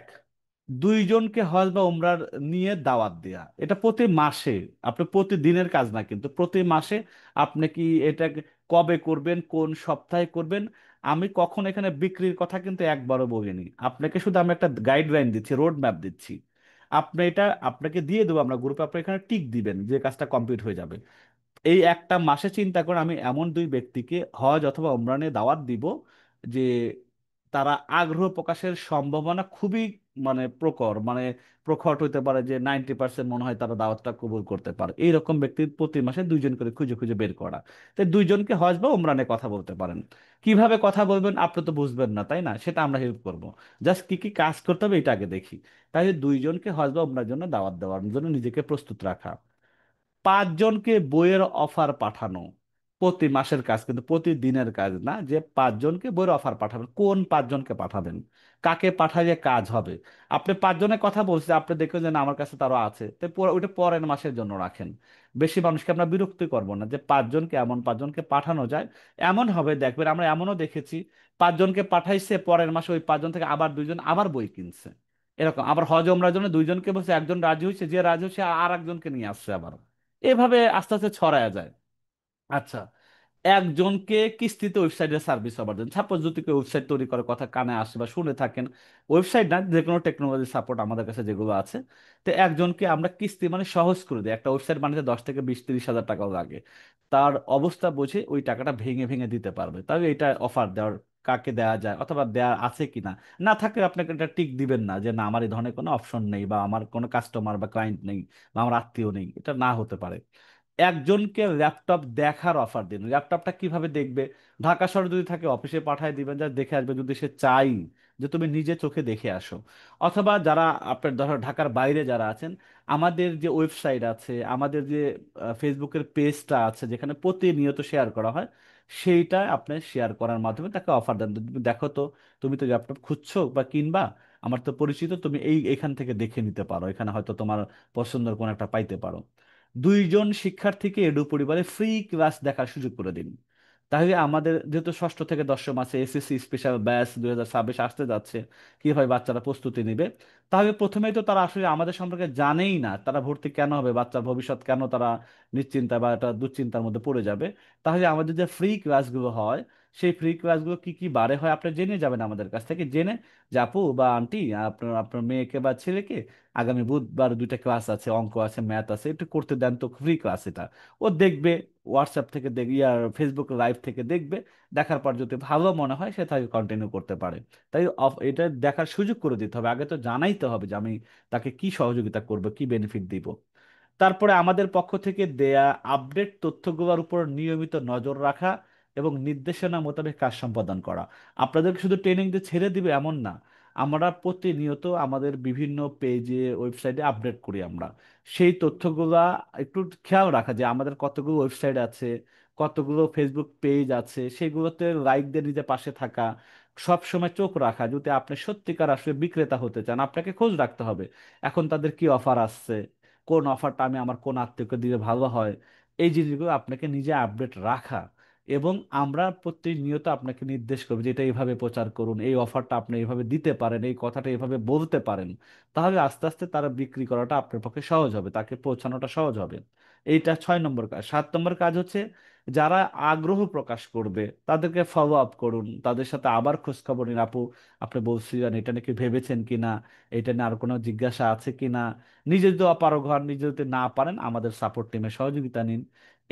দুইজনকে হজ বা ওমরার নিয়ে দাওয়াত দেয়া, এটা প্রতি মাসে, আপনি প্রতিদিনের কাজ না কিন্তু প্রতি মাসে। আপনি কি এটা কবে করবেন, কোন সপ্তাহে করবেন, আমি কখন এখানে বিক্রির কথা কিন্তু একবারও বলিনি, আপনাকে শুধু আমি একটা গাইডলাইন দিচ্ছি, রোড ম্যাপ দিচ্ছি। আপনি এটা আপনাকে দিয়ে দেবো আমরা গ্রুপে, আপনি এখানে টিক দিবেন যে কাজটা কমপ্লিট হয়ে যাবে। এই একটা মাসে চিন্তা করে আমি এমন 2 ব্যক্তিকে হজ অথবা ওমরা নিয়ে দাওয়াত দিব যে তারা আগ্রহ প্রকাশের সম্ভাবনা খুবই, মানে প্রখর, মানে প্রখর হইতে পারে, যে 90% মনে হয় তারা দাওয়াতটা কবুল করতে পারে। এইরকম ব্যক্তির প্রতি মাসে 2 জন করে খুঁজে খুঁজে বের করা। তাই 2 জনকে হজ বা ওমরা নিয়ে কথা বলতে পারেন। কিভাবে কথা বলবেন আপনি তো বুঝবেন না, তাই না? সেটা আমরা হেল্প করব। জাস্ট কি কি কাজ করতে হবে এটা আগে দেখি। তাই 2 জনকে হজ বা ওমরার জন্য দাওয়াত দেওয়ার জন্য নিজেকে প্রস্তুত রাখা। 5 জনকে বইয়ের অফার পাঠানো। প্রতি মাসের কাজ কিন্তু, প্রতিদিনের কাজ না, যে 5 জনকে বইয়ের অফার পাঠাবেন, কোন 5 জনকে পাঠাবেন, কাকে পাঠালে কাজ হবে। আপনি 5 জনের কথা বলছেন, আপনি দেখবেন যে না, আমার কাছে তারও আছে, তো ওইটা পরের মাসের জন্য রাখেন। বেশি মানুষকে আমরা বিরক্তি করবো না, যে 5 জনকে, এমন 5 জনকে পাঠানো যায়। এমন হবে দেখবেন, আমরা এমনও দেখেছি, 5 জনকে পাঠাইছে, পরের মাসে ওই 5 জন থেকে আবার 2 জন আবার বই কিনছে। এরকম আবার হজ ওমরার জন্য 2 জনকে বলছে, একজন রাজি হয়েছে, যে রাজি হয়েছে আর একজনকে নিয়ে আসছে আবার। এভাবে আস্তে আস্তে ছড়ায় যায়। আচ্ছা, একজনকে কিস্তিতে ওয়েবসাইটের সার্ভিস হবার জন্য, সাপোজ যদি কেউ ওয়েবসাইট তৈরি করার কথা কানে আসে বা শুনে থাকেন, ওয়েবসাইট না, যে কোনো টেকনোলজি সাপোর্ট আমাদের কাছে যেগুলো আছে, তো একজনকে আমরা কিস্তি মানে সহজ করে দিই। একটা ওয়েবসাইট বানাতে 10 থেকে 20 30 হাজার টাকাও লাগে। তার অবস্থা বুঝে ওই টাকাটা ভেঙে ভেঙে দিতে পারবে। তবে এটা অফার দেওয়ার, কাকে দেওয়া যায় অথবা দেওয়া আছে কিনা, না থাকলে আপনাকে এটা টিক দিবেন না যে না, আমার এই ধরনের কোনো অপশন নেই বা আমার কোনো কাস্টমার বা ক্লায়েন্ট নেই বা আমার আত্মীয় নেই, এটা না হতে পারে। একজনকে ল্যাপটপ দেখার অফার দিন। ল্যাপটপটা কিভাবে দেখবে? ঢাকা শহরে যদি থাকে অফিসে পাঠিয়ে দিবেন, যা দেখে আসবে, যদি সে চাই যে তুমি নিজে চোখে দেখে আসো। অথবা যারা আপনার ধরো ঢাকার বাইরে যারা আছেন, আমাদের যে ওয়েবসাইট আছে, আমাদের যে ফেসবুকের পেজটা আছে যেখানে প্রতিনিয়ত শেয়ার করা হয়, সেইটা আপনি শেয়ার করার মাধ্যমে তাকে অফার দেন, তুমি দেখো তো, তুমি তো ল্যাপটপ খুঁজছো বা কিনবা, আমার তো পরিচিত, তুমি এখান থেকে দেখে নিতে পারো, এখানে হয়তো তোমার পছন্দের কোনো একটা পাইতে পারো। 2 জন শিক্ষার্থীকে এডু পরিবারে ফ্রি ক্লাস দেখার সুযোগ করে দিন। তাহলে আমাদের যেহেতু ষষ্ঠ থেকে দশম আছে, এসএসসি স্পেশাল ব্যাচ 2026 আসতে যাচ্ছে, কিভাবে বাচ্চারা প্রস্তুতি নেবে, তাহলে প্রথমেই তো তারা আসলে আমাদের সম্পর্কে জানেই না, তারা ভর্তি কেন হবে, বাচ্চার ভবিষ্যৎ কেন তারা নিশ্চিন্তা বা একটা দুশ্চিন্তার মধ্যে পড়ে যাবে। তাহলে আমাদের যে ফ্রি ক্লাসগুলো হয়, সেই ফ্রি ক্লাসগুলো কি কি বারে হয় আপনি জেনে যাবেন আমাদের কাছ থেকে, জেনে যে আপু বা আন্টি, আপনার আপনার মেয়েকে বা ছেলেকে আগামী বুধবার 2টা ক্লাস আছে, অঙ্ক আছে, ম্যাথ আছে, একটু করতে দেন তো, ফ্রি ক্লাস এটা। ও দেখবে, হোয়াটসঅ্যাপ থেকে দেখ, ইয়ার ফেসবুক লাইভ থেকে দেখবে, দেখার পর যদি ভালো মনে হয় সে তাকে কন্টিনিউ করতে পারে। তাই এটা দেখার সুযোগ করে দিতে হবে, আগে তো জানাইতে হবে যে আমি তাকে কি সহযোগিতা করব, কি বেনিফিট দিব। তারপরে আমাদের পক্ষ থেকে দেয়া আপডেট তথ্যগুলোর উপর নিয়মিত নজর রাখা, এবং নির্দেশনা মোতাবেক কাজ সম্পাদন করা। আপনাদেরকে শুধু ট্রেনিং দিয়ে ছেড়ে দিবে এমন না, আমরা প্রতিনিয়ত আমাদের বিভিন্ন পেজে ওয়েবসাইটে আপডেট করি আমরা। সেই তথ্যগুলা একটু খেয়াল রাখা যে আমাদের কতগুলো ওয়েবসাইট আছে, কতগুলো ফেসবুক পেজ আছে, সেগুলোতে লাইক দিয়ে নিজে পাশে থাকা, সব সময় চোখ রাখা। যদি আপনি সত্যিকার আসলে বিক্রেতা হতে চান, আপনাকে খোঁজ রাখতে হবে এখন তাদের কি অফার আসছে, কোন অফারটা আমি আমার কোন আত্মীয়কে দিলে ভালো হয়। এই জিনিসগুলো আপনাকে নিজে আপডেট রাখা, এবং আমরা প্রতিনিয়ত আপনাকে নির্দেশ করবো যে এটা এইভাবে প্রচার করুন, এই অফারটা আপনি এইভাবে দিতে পারেন, এই কথাটা এইভাবে বলতে পারেন। তাহলে আস্তে আস্তে তারা বিক্রি করাটা আপনার পক্ষে সহজ হবে, তাকে পৌঁছানোটা সহজ হবে। এইটা 6 নম্বর কাজ। 7 নম্বর কাজ হচ্ছে যারা আগ্রহ প্রকাশ করবে তাদেরকে ফলো আপ করুন, তাদের সাথে আবার খোঁজ খবর নিন। আপু, আপনি বলছিলেন এটা নাকি ভেবেছেন কিনা, এটা নিয়ে আর কোনো জিজ্ঞাসা আছে কিনা। নিজে যদি অপারগ হন, নিজে যদি না পারেন, আমাদের সাপোর্ট টিমের সহযোগিতা নিন।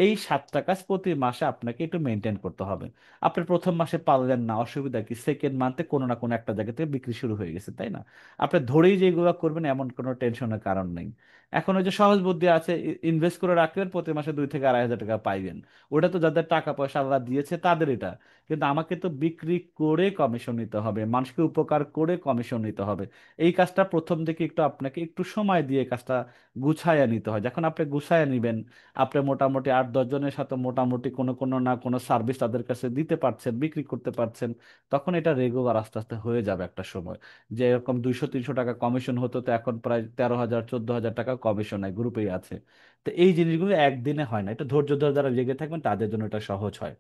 এই 7টা কাজ প্রতি মাসে আপনাকে একটু মেনটেন করতে হবে। আপনি প্রথম মাসে পারলেন না, অসুবিধা কি, সেকেন্ড মান্থে কোনো না কোনো একটা জায়গা থেকে বিক্রি শুরু হয়ে গেছে, তাই না? আপনি ধরেই যেগুলো করবেন এমন কোনো টেনশনের কারণ নেই। এখন ওই যে সহজ বুদ্ধি আছে, ইনভেস্ট করে রাখবেন, প্রতি মাসে 2 থেকে 2.5 হাজার টাকা পাইবেন। ওটা তো যাদের টাকা পয়সা আল্লাহ দিয়েছে তাদের এটা, কিন্তু আমাকে তো বিক্রি করে কমিশন নিতে হবে, মানুষকে উপকার করে কমিশন নিতে হবে। এই কাজটা প্রথম দিকে একটু আপনাকে একটু সময় দিয়ে কাজটা গুছাইয়া নিতে হয়। যখন আপনি গুছাইয়া নিবেন, আপনি মোটামুটি 8-10 জনের সাথে মোটামুটি কোনো কোনো না কোনো সার্ভিস তাদের কাছে দিতে পারছেন, বিক্রি করতে পারছেন, তখন এটা রেগুলার আস্তে আস্তে হয়ে যাবে একটা সময়। যে এরকম 200-300 টাকা কমিশন হতো, তো এখন প্রায় 13,000-14,000 টাকা কমিশন হয়, গ্রুপেই আছে। তো এই জিনিসগুলো একদিনে হয় না, এটা ধৈর্য ধরে যারা লেগে থাকবেন তাদের জন্য এটা সহজ হয়।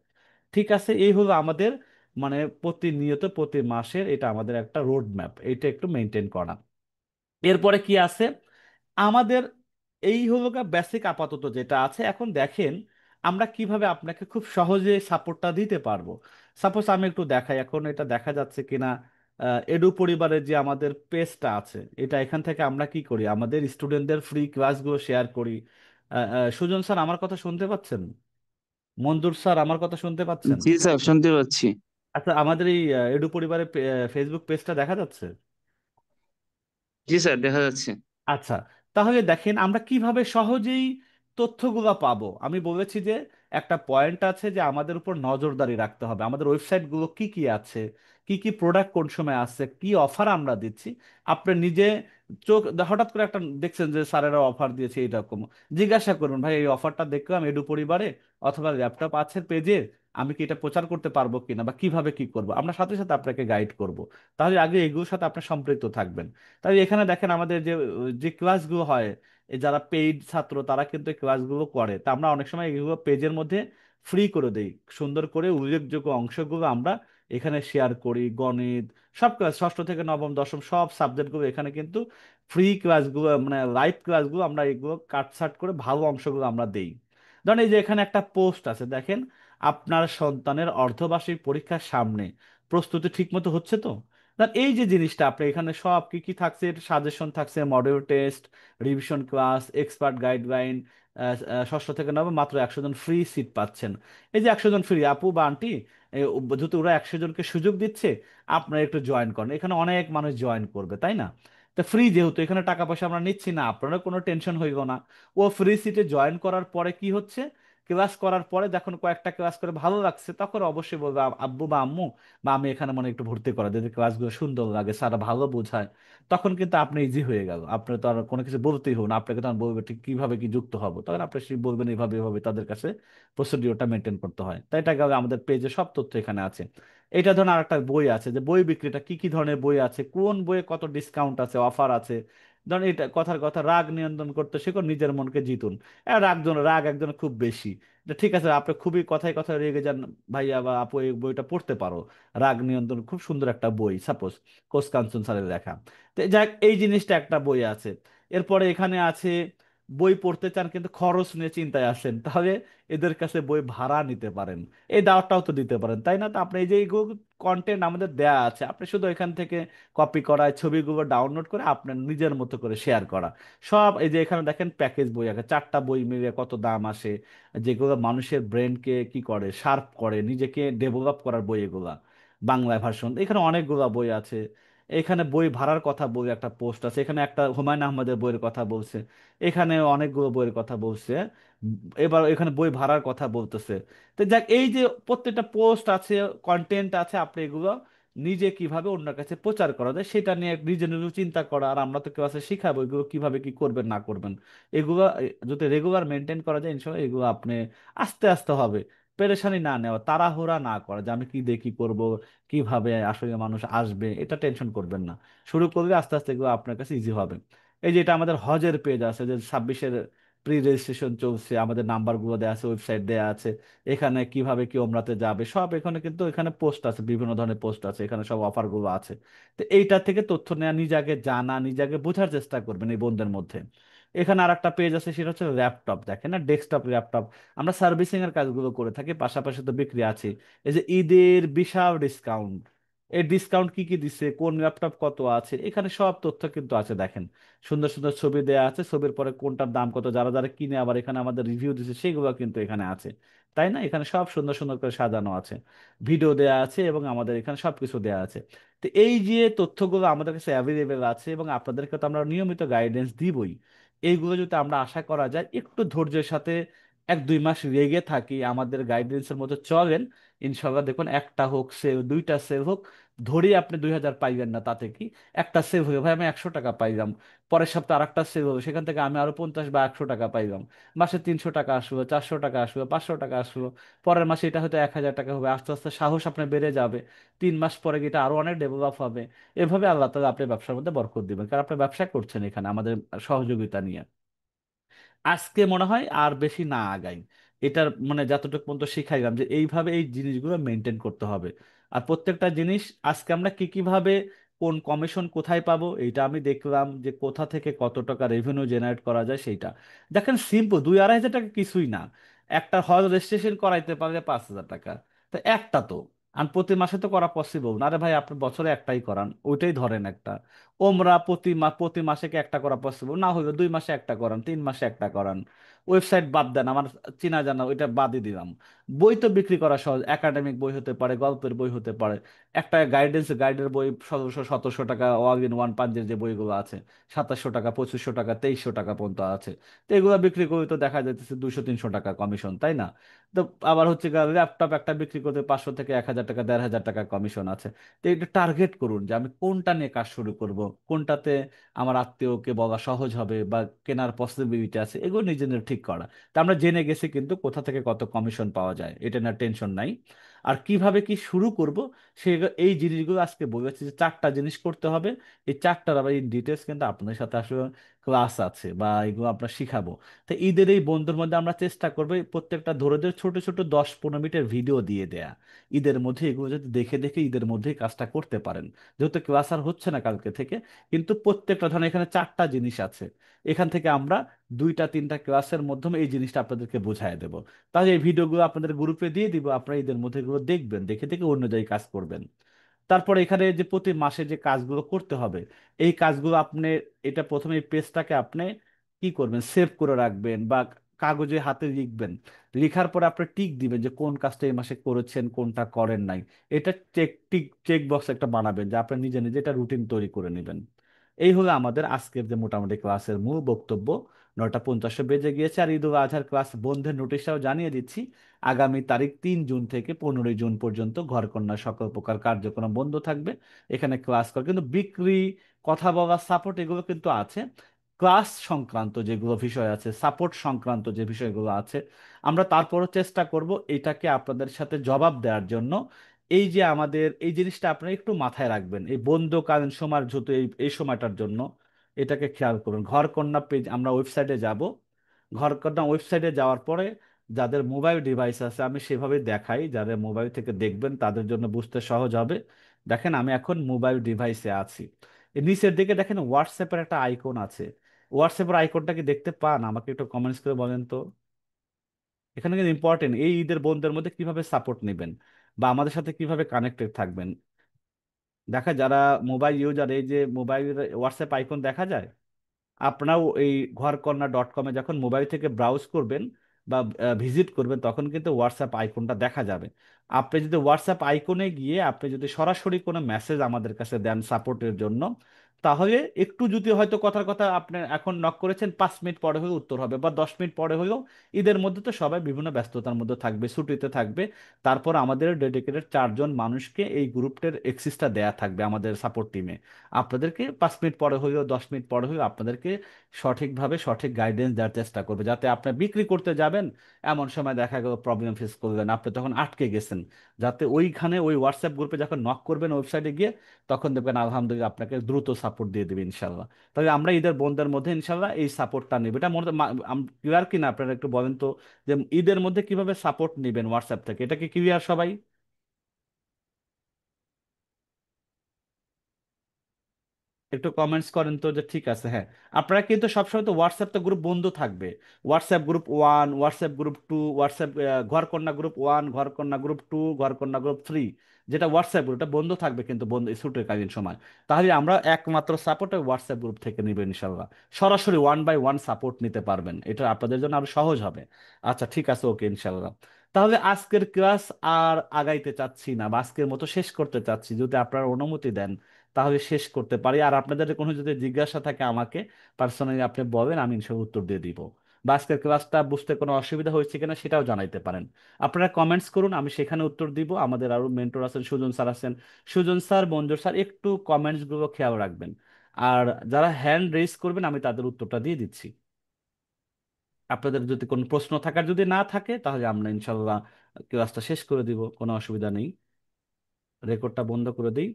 ঠিক আছে, এই হলো আমাদের মানে প্রতিনিয়ত প্রতি মাসের এটা আমাদের একটা রোড ম্যাপ, এইটা একটু মেনটেন করা। এরপরে কি আছে আমাদের, এই হলো বেসিক আপাতত যেটা আছে। এখন দেখেন আমরা কিভাবে আপনাকে খুব সহজে সাপোর্টটা দিতে পারবো। সাপোজ আমি একটু দেখাই, এখন এটা দেখা যাচ্ছে কিনা। এডু পরিবারের যে আমাদের পেজটা আছে, এটা এখান থেকে আমরা কি করি, আমাদের স্টুডেন্টদের ফ্রি ক্লাসগুলো শেয়ার করি। সুজন স্যার আমার কথা শুনতে পাচ্ছেন? মঞ্জুর স্যার আমার কথা শুনতে পাচ্ছেন? জি স্যার, শুনতে পাচ্ছি। আচ্ছা, আমাদের এই এডু পরিবারের ফেসবুক পেজটা দেখা যাচ্ছে? জি স্যার, দেখা যাচ্ছে। আচ্ছা, তাহলে দেখেন আমরা কিভাবে সহজেই তথ্যগুলো পাবো। আমি বলেছি যে একটা পয়েন্ট আছে যে আমাদের উপর নজরদারি রাখতে হবে, আমাদের ওয়েবসাইটগুলো কি কি আছে, কি কি প্রোডাক্ট কোন সময় আছে, কি অফার আমরা দিচ্ছি। আপনি নিজে চোখ হঠাৎ করে একটা দেখছেন যে স্যারেরা অফার দিয়েছে এইরকম, জিজ্ঞাসা করুন ভাই এই অফারটা দেখলাম এডু পরিবারে অথবা ল্যাপটপ আছে পেজে, আমি কি এটা প্রচার করতে পারবো কিনা, বা কিভাবে কি করব, আমরা সাথে সাথে আপনাকে গাইড করব। তাহলে আগে এগুলোর সাথে আপনি সম্পৃক্ত থাকবেন। তাই এখানে দেখেন আমাদের যে যে ক্লাসগুলো হয়, এই যারা পেইড ছাত্র তারা কিন্তু এই ক্লাসগুলো করে, তা আমরা অনেক সময় এগুলো পেজের মধ্যে ফ্রি করে দেই। সুন্দর করে উল্লেখযোগ্য অংশগুলো আমরা এখানে শেয়ার করি। গণিত, সব ক্লাস, ষষ্ঠ থেকে নবম দশম সব সাবজেক্টগুলো এখানে কিন্তু ফ্রি ক্লাসগুলো, মানে লাইভ ক্লাসগুলো আমরা এগুলো কাটছাট করে ভালো অংশগুলো আমরা দেই। ধরেন এই যে এখানে একটা পোস্ট আছে, দেখেন আপনার সন্তানের অর্ধবার্ষিক পরীক্ষার সামনে, প্রস্তুতি ঠিকমতো হচ্ছে তো? না, এই যে জিনিসটা আপনি এখানে সব কি কি থাকছে, সাজেশন থাকছে, model test, revision class, expert guideline, ষষ্ঠ থেকে নবম মাত্র 100 জন ফ্রি সিট পাচ্ছেন। এই যে 100 জন ফ্রি, আপু বা আন্টি, যেহেতু ওরা 100 জনকে সুযোগ দিচ্ছে, আপনারা একটু জয়েন করেন, এখানে অনেক মানুষ জয়েন করবে, তাই না? তো ফ্রি যেহেতু, এখানে টাকা পয়সা আমরা নিচ্ছি না, আপনারা কোনো টেনশন হইব না। ও ফ্রি সিটে জয়েন করার পরে কি হচ্ছে, ক্লাস করার পরে যখন কয়েকটা ক্লাস করে ভালো লাগছে, তখন অবশ্যই বলবে আব্বু বা আম্মু বা আমি এখানে মনে হয় একটু ভর্তি করা, যদি ক্লাসগুলো সুন্দর লাগে, স্যার ভালো বোঝায়, তখন কিন্তু আপনি ইজি হয়ে গেল। আপনি তো আর কোনো কিছু বলতেই হবে না, আপনাকে তখন বলবে ঠিক কিভাবে কি যুক্ত হবো, তখন আপনি সেই বলবেন এভাবে এভাবে, তাদের কাছে প্রসিডিওরটা মেনটেন করতে হয়। তাই এটা গেল, আমাদের পেজে সব তথ্য এখানে আছে। এটা ধরুন আর একটা বই আছে, যে বই বিক্রিটা কি কি ধরনের বই আছে, কোন বইয়ে কত ডিসকাউন্ট আছে, অফার আছে। ধরুন এটা কথার কথা, রাগ নিয়ন্ত্রণ করতে শেখো, নিজের মনকে জিতুন। রাগ একজনের খুব বেশি, এটা ঠিক আছে, আপনি খুবই কথায় কথায় রেগে যান, ভাইয়া বা আপু এই বইটা পড়তে পারো, রাগ নিয়ন্ত্রণ, খুব সুন্দর একটা বই, সাপোজ কোস কাঞ্চন স্যারের লেখা। তো যাক, এই জিনিসটা একটা বই আছে। এরপরে এখানে আছে বই পড়তে চান কিন্তু খরচ নিয়ে চিন্তায় আছেন, তাহলে এদের কাছে বই ভাড়া নিতে পারেন, এই দাওয়াতটাও তো দিতে পারেন, তাই না? তো আপনি এই যে কন্টেন্ট আমাদের দেয়া আছে, আপনি শুধু এখান থেকে কপি করা, ছবিগুলো ডাউনলোড করে আপনার নিজের মতো করে শেয়ার করা। সব এই যে এখানে দেখেন প্যাকেজ বই আছে, 4টা বই মিলে কত দাম আসে, যেগুলো মানুষের ব্রেনকে কি করে, শার্প করে, নিজেকে ডেভেলপ করার বই এগুলা, বাংলায় ভার্সন, এখানে অনেকগুলা বই আছে। এখানে বই ভাড়ার কথা বলে একটা পোস্ট আছে, এখানে একটা হুমায়ুন আহমেদের বইয়ের কথা বলছে, এখানে অনেকগুলো বইয়ের কথা বলছে, এবার এখানে বই ভাড়ার কথা বলতেছে। তো যাক, এই যে প্রত্যেকটা পোস্ট আছে, কন্টেন্ট আছে, আপনি এগুলো নিজে কিভাবে অন্যের কাছে প্রচার করা যায় সেটা নিয়ে নিজে নিজে চিন্তা করা। আর আমরা তো ক্লাসে শিখাবো এগুলো কিভাবে কি করবেন না করবেন। এগুলো যদি রেগুলার মেনটেন করা যায় ইনশাল্লাহ এগুলো আপনি আস্তে আস্তে হবে। পেরেশানি না নেওয়া, তাড়াহুড়া না করা যে আমি কি দেখি করব, কিভাবে আসলে মানুষ আসবে, এটা টেনশন করবেন না। শুরু করলে আস্তে আস্তে এগুলো আপনার কাছে ইজি হবে। এই যে এটা আমাদের হজের পেজ আছে, যে 26-এর প্রি রেজিস্ট্রেশন চলছে, আমাদের নাম্বারগুলো দেওয়া আছে, ওয়েবসাইট দেওয়া আছে, এখানে কিভাবে কি ওমরাতে যাবে সব এখানে কিন্তু এখানে পোস্ট আছে, বিভিন্ন ধরনের পোস্ট আছে, এখানে সব অফারগুলো আছে। তো এইটা থেকে তথ্য নেওয়া, নিজে আগে জানা, নিজে আগে বোঝার চেষ্টা করবেন এই বন্ধের মধ্যে। এখানে আর একটা পেজ আছে, সেটা হচ্ছে ল্যাপটপ, দেখেন না, ডেস্কটপ ল্যাপটপ। আমরা সার্ভিসিং এর কাজগুলো করে থাকি, পাশাপাশি তো বিক্রি আছে। এই যে ঈদের বিশাল ডিসকাউন্ট, এই ডিসকাউন্ট কি কি দিচ্ছে, কোন ল্যাপটপ কত আছে, এখানে সব তথ্য কিন্তু আছে দেখেন। সুন্দর সুন্দর ছবি দেওয়া আছে, ছবির পরে কোনটার দাম কত, যারা যারা কিনে আবার এখানে আমাদের রিভিউ দিচ্ছে সেগুলো কিন্তু এখানে আছে। তাই না, এখানে সব সুন্দর সুন্দর করে সাজানো আছে, ভিডিও দেওয়া আছে, এবং আমাদের এখানে সবকিছু দেওয়া আছে। তো এই যে তথ্যগুলো আমাদের কাছে অ্যাভেলেবেল আছে, এবং আপনাদেরকে তো আমরা নিয়মিত গাইডেন্স দিবই। এইগুলো যদি আমরা আশা করা যায় একটু ধৈর্যের সাথে 1-2 মাস লেগে থাকি, আমাদের গাইডেন্সের মতো চলেন, ইনশাল্লাহ দেখুন, একটা হোক সেল, দুইটা সেল হোক, ধরি আপনি 2,000 পাইবেন না, তাতে কি, একটা সেভ হয়ে ভাই আমি 100 টাকা পাইলাম, পরের সপ্তাহে আরেকটা সেভ হবে, সেখান থেকে আমি আরো 50 বা 100 টাকা পাইলাম, মাসে 300 টাকা আসলো, 400 টাকা আসলো, 500 টাকা আসলো, পরের মাসে এটা হয়তো 1,000 টাকা হবে, আস্তে আস্তে সাহস আপনার বেড়ে যাবে, 3 মাস পরে এটা আরো অনেক ডেভেলপ হবে। এভাবে আল্লাহ তাআলা আপনার ব্যবসার মধ্যে বরকত দিবেন, কারণ আপনি ব্যবসা করছেন এখানে আমাদের সহযোগিতা নিয়ে। আজকে মনে হয় আর বেশি না আগাই, এটার মানে যতটুকু পর্যন্ত শিখাইলাম যে এইভাবে এই জিনিসগুলো মেনটেন করতে হবে। আর প্রত্যেকটা জিনিস আজকে আমরা কি কিভাবে, কোন কমিশন কোথায় পাবো, এইটা আমি দেখলাম, যে কোথা থেকে কত টাকা রেভিনিউ জেনারেট করা যায় সেইটা দেখেন, সিম্পল, 2-2,500 টাকা কিছুই না। একটা হল রেজিস্ট্রেশন করাইতে পারলে 5,000 টাকা, তো একটা তো, আর প্রতি মাসে তো করা পসিবল না, আরে ভাই আপনি বছরে একটাই করান, ওইটাই ধরেন একটা। ওমরা প্রতি মাসে কি একটা করা পসিবল না, হলে 2 মাসে একটা করান, 3 মাসে একটা করান। ওয়েবসাইট বাদ দেন, আমার চেনা জানা ওইটা বাদই দিলাম। বই তো বিক্রি করা সহজ, একাডেমিক বই হতে পারে, গল্পের বই হতে পারে, একটা গাইডের বই 1,600-1,700 টাকা, অল ইন ওয়ান পাঞ্জের যে বইগুলো আছে, 2,700 টাকা, 2,500 টাকা, 2,300 টাকা পর্যন্ত আছে। তো এগুলো বিক্রি করে তো দেখা যাইতেছে 200-300 টাকা কমিশন, তাই না? তো আবার হচ্ছে ল্যাপটপ একটা বিক্রি করতে 500 থেকে 1,000 টাকা, 1,500 টাকা কমিশন আছে। তো এটা টার্গেট করুন যে আমি কোনটা নিয়ে কাজ শুরু করব, কোনটাতে আমার আত্মীয়কে বলা সহজ হবে বা কেনার পসিবিলিটি আছে, এগুলো নিজে নিজে ঠিক করা। তা আমরা জেনে গেছি কিন্তু কোথা থেকে কত কমিশন পাওয়া যায়, এটা না টেনশন নাই। আর কিভাবে কি শুরু করব, সে এই জিনিসগুলো আজকে বলেছি, যে 4টা জিনিস করতে হবে। এই 4টার আবার ইন ডিটেলস কিন্তু আপনাদের সাথে আসলে ক্লাস আছে বা এগুলো আমরা শিখাবো। তো ঈদের এই বন্ধুর মধ্যে আমরা চেষ্টা করবো এই প্রত্যেকটা ধরে ধরে ছোট ছোট 10-15 মিনিটের ভিডিও দিয়ে দেয়া, ঈদের মধ্যে এগুলো যদি দেখে দেখে ঈদের মধ্যেই কাজটা করতে পারেন। যেহেতু ক্লাস আর হচ্ছে না কালকে থেকে, কিন্তু প্রত্যেকটা ধরেন এখানে 4টা জিনিস আছে, এখান থেকে আমরা 2-3টা ক্লাসের মাধ্যমে এই জিনিসটা আপনাদেরকে বোঝায় দেবো। তাহলে এই ভিডিওগুলো আপনাদের গ্রুপে দিয়ে দিব, আপনারা ঈদের মধ্যে এগুলো দেখবেন, দেখে দেখে অন্য জায়গায় কাজ করবেন। তারপর এখানে যে প্রতি মাসে যে কাজগুলো করতে হবে, এই কাজগুলো আপনি, এটা প্রথমে এই পেজটাকে আপনি কি করবেন, সেভ করে রাখবেন বা কাগজে হাতে লিখবেন। লেখার পরে আপনি টিক দিবেন যে কোন কাজটা এই মাসে করেছেন, কোনটা করেন নাই। এটা চেক বক্স একটা বানাবেন, যে আপনি নিজে নিজে এটা রুটিন তৈরি করে নেবেন। এই হলো আমাদের আজকের যে মোটামুটি ক্লাসের মূল বক্তব্য। 9টা 50 বেজে গিয়েছে, আর ঈদ উল আজহার ক্লাস বন্ধের নোটিশটাও জানিয়ে দিচ্ছি। আগামী তারিখ 3 জুন থেকে 15ই জুন পর্যন্ত ঘরকন্নার সকল প্রকার কার্যক্রম বন্ধ থাকবে। এখানে ক্লাস করে কিন্তু বিক্রি, কথা বলা, সাপোর্ট এগুলো কিন্তু আছে। ক্লাস সংক্রান্ত যেগুলো বিষয় আছে, সাপোর্ট সংক্রান্ত যে বিষয়গুলো আছে, আমরা তারপরও চেষ্টা করব এটাকে আপনাদের সাথে জবাব দেওয়ার জন্য। এই যে আমাদের এই জিনিসটা আপনারা একটু মাথায় রাখবেন, এই বন্ধকালীন সময়ের যত এই এই সময়টার জন্য এটাকে খেয়াল করুন। ঘরকন্না পেজ আমরা ওয়েবসাইটে যাব, ঘরকন্না ওয়েবসাইটে যাওয়ার পরে যাদের মোবাইল ডিভাইস আছে আমি সেভাবে দেখাই, যাদের মোবাইল থেকে দেখবেন তাদের জন্য বুঝতে সহজ হবে। দেখেন আমি এখন মোবাইল ডিভাইসে আছি, এর নিচের দিকে দেখেন হোয়াটসঅ্যাপের একটা আইকন আছে। হোয়াটসঅ্যাপের আইকনটা কি দেখতে পান? আমাকে একটু কমেন্টস করে বলেন তো। এখানে কিন্তু ইম্পর্টেন্ট, এই ঈদের বন্ধের মধ্যে কিভাবে সাপোর্ট নেবেন বা আমাদের সাথে কিভাবে কানেক্টেড থাকবেন। দেখা যারা মোবাইল ইউজার, এই যে মোবাইল হোয়াটসঅ্যাপ আইকন দেখা যায়, আপনারাও এই ঘরকন্না.com যখন মোবাইল থেকে ব্রাউজ করবেন, বা ভিজিট করবেন, তখন কিন্তু হোয়াটসঅ্যাপ আইকনটা দেখা যাবে। আপনি যদি হোয়াটসঅ্যাপ আইকনে গিয়ে আপনি যদি সরাসরি কোনো মেসেজ আমাদের কাছে দেন সাপোর্টের জন্য, তাহলে একটু যদি হয়তো কথার কথা আপনি এখন নক করেছেন, 5 মিনিট পরে হয়ে উত্তর হবে বা 10 মিনিট পরে হলেও, ঈদের মধ্যে তো সবাই বিভিন্ন ব্যস্ততার মধ্যে থাকবে, ছুটিতে থাকবে, তারপর আমাদের ডেডিকেটেড 4 জন মানুষকে এই গ্রুপটার এক্সিসটা দেয়া থাকবে আমাদের সাপোর্ট টিমে। আপনাদেরকে 5 মিনিট পরে হলেও 10 মিনিট পরে হলেও আপনাদেরকে সঠিকভাবে সঠিক গাইডেন্স দেওয়ার চেষ্টা করবে, যাতে আপনি বিক্রি করতে যাবেন, এমন সময় দেখা গেল প্রবলেম ফেস করলেন, আপনি তখন আটকে গেছেন, যাতে ওইখানে ওই হোয়াটসঅ্যাপ গ্রুপে যখন নক করবেন ওয়েবসাইটে গিয়ে, তখন দেখবেন আলহামদুলিল্লাহ আপনাকে দ্রুত সাপোর্ট দিয়ে দেবে ইনশাল্লাহ। তবে আমরা ঈদের বন্ধের মধ্যে ইনশাল্লাহ এই সাপোর্টটা নেব, এটা ক্লিয়ার কিনা আপনারা একটু বলেন তো, যে ঈদের মধ্যে কিভাবে সাপোর্ট নেবেন হোয়াটসঅ্যাপ থেকে, এটা কি ক্লিয়ার সবাই? একটু কমেন্টস করেন তো যে ঠিক আছে। হ্যাঁ, আপনারা কিন্তু সবসময় তো হোয়াটসঅ্যাপ তো গ্রুপ বন্ধ থাকবে, WhatsApp group 1, WhatsApp group 2, WhatsApp Gharkanya group 1, Gharkanya group 2, Gharkanya group 3, যেটা হোয়াটসঅ্যাপ গ্রুপটা বন্ধ থাকবে কিন্তু বন্ধ ছুটির কালীন সময়। তাহলে আমরা একমাত্র সাপোর্ট হোয়াটসঅ্যাপ গ্রুপ থেকে নিবেন ইনশাল্লাহ, সরাসরি 1 বাই 1 সাপোর্ট নিতে পারবেন, এটা আপনাদের জন্য আরো সহজ হবে। আচ্ছা ঠিক আছে, ওকে ইনশাল্লাহ। তাহলে আজকের ক্লাস আর আগাইতে চাচ্ছি না, বা আজকের মতো শেষ করতে চাচ্ছি, যদি আপনারা অনুমতি দেন তাহলে শেষ করতে পারি। আর আপনাদের কোনো যদি জিজ্ঞাসা থাকে আমাকে পার্সোনালি আপনি বলেন, আমি ইনশাল্লাহ উত্তর দিয়ে দিব। বা আজকের ক্লাসটা বুঝতে কোনো অসুবিধা হয়েছে কিনা সেটাও জানাইতে পারেন। আপনারা কমেন্টস করুন, আমি সেখানে উত্তর দিব। আমাদের আরো মেন্টর আছেন, সুজন স্যার আছেন, সুজন স্যার, মঞ্জুর স্যার, একটু কমেন্টস গুলো খেয়াল রাখবেন। আর যারা হ্যান্ড রেজ করবেন আমি তাদের উত্তরটা দিয়ে দিচ্ছি। আপনাদের যদি কোনো প্রশ্ন থাকার যদি না থাকে, তাহলে আমরা ইনশাল্লাহ ক্লাসটা শেষ করে দিব, কোনো অসুবিধা নেই। রেকর্ডটা বন্ধ করে দিই।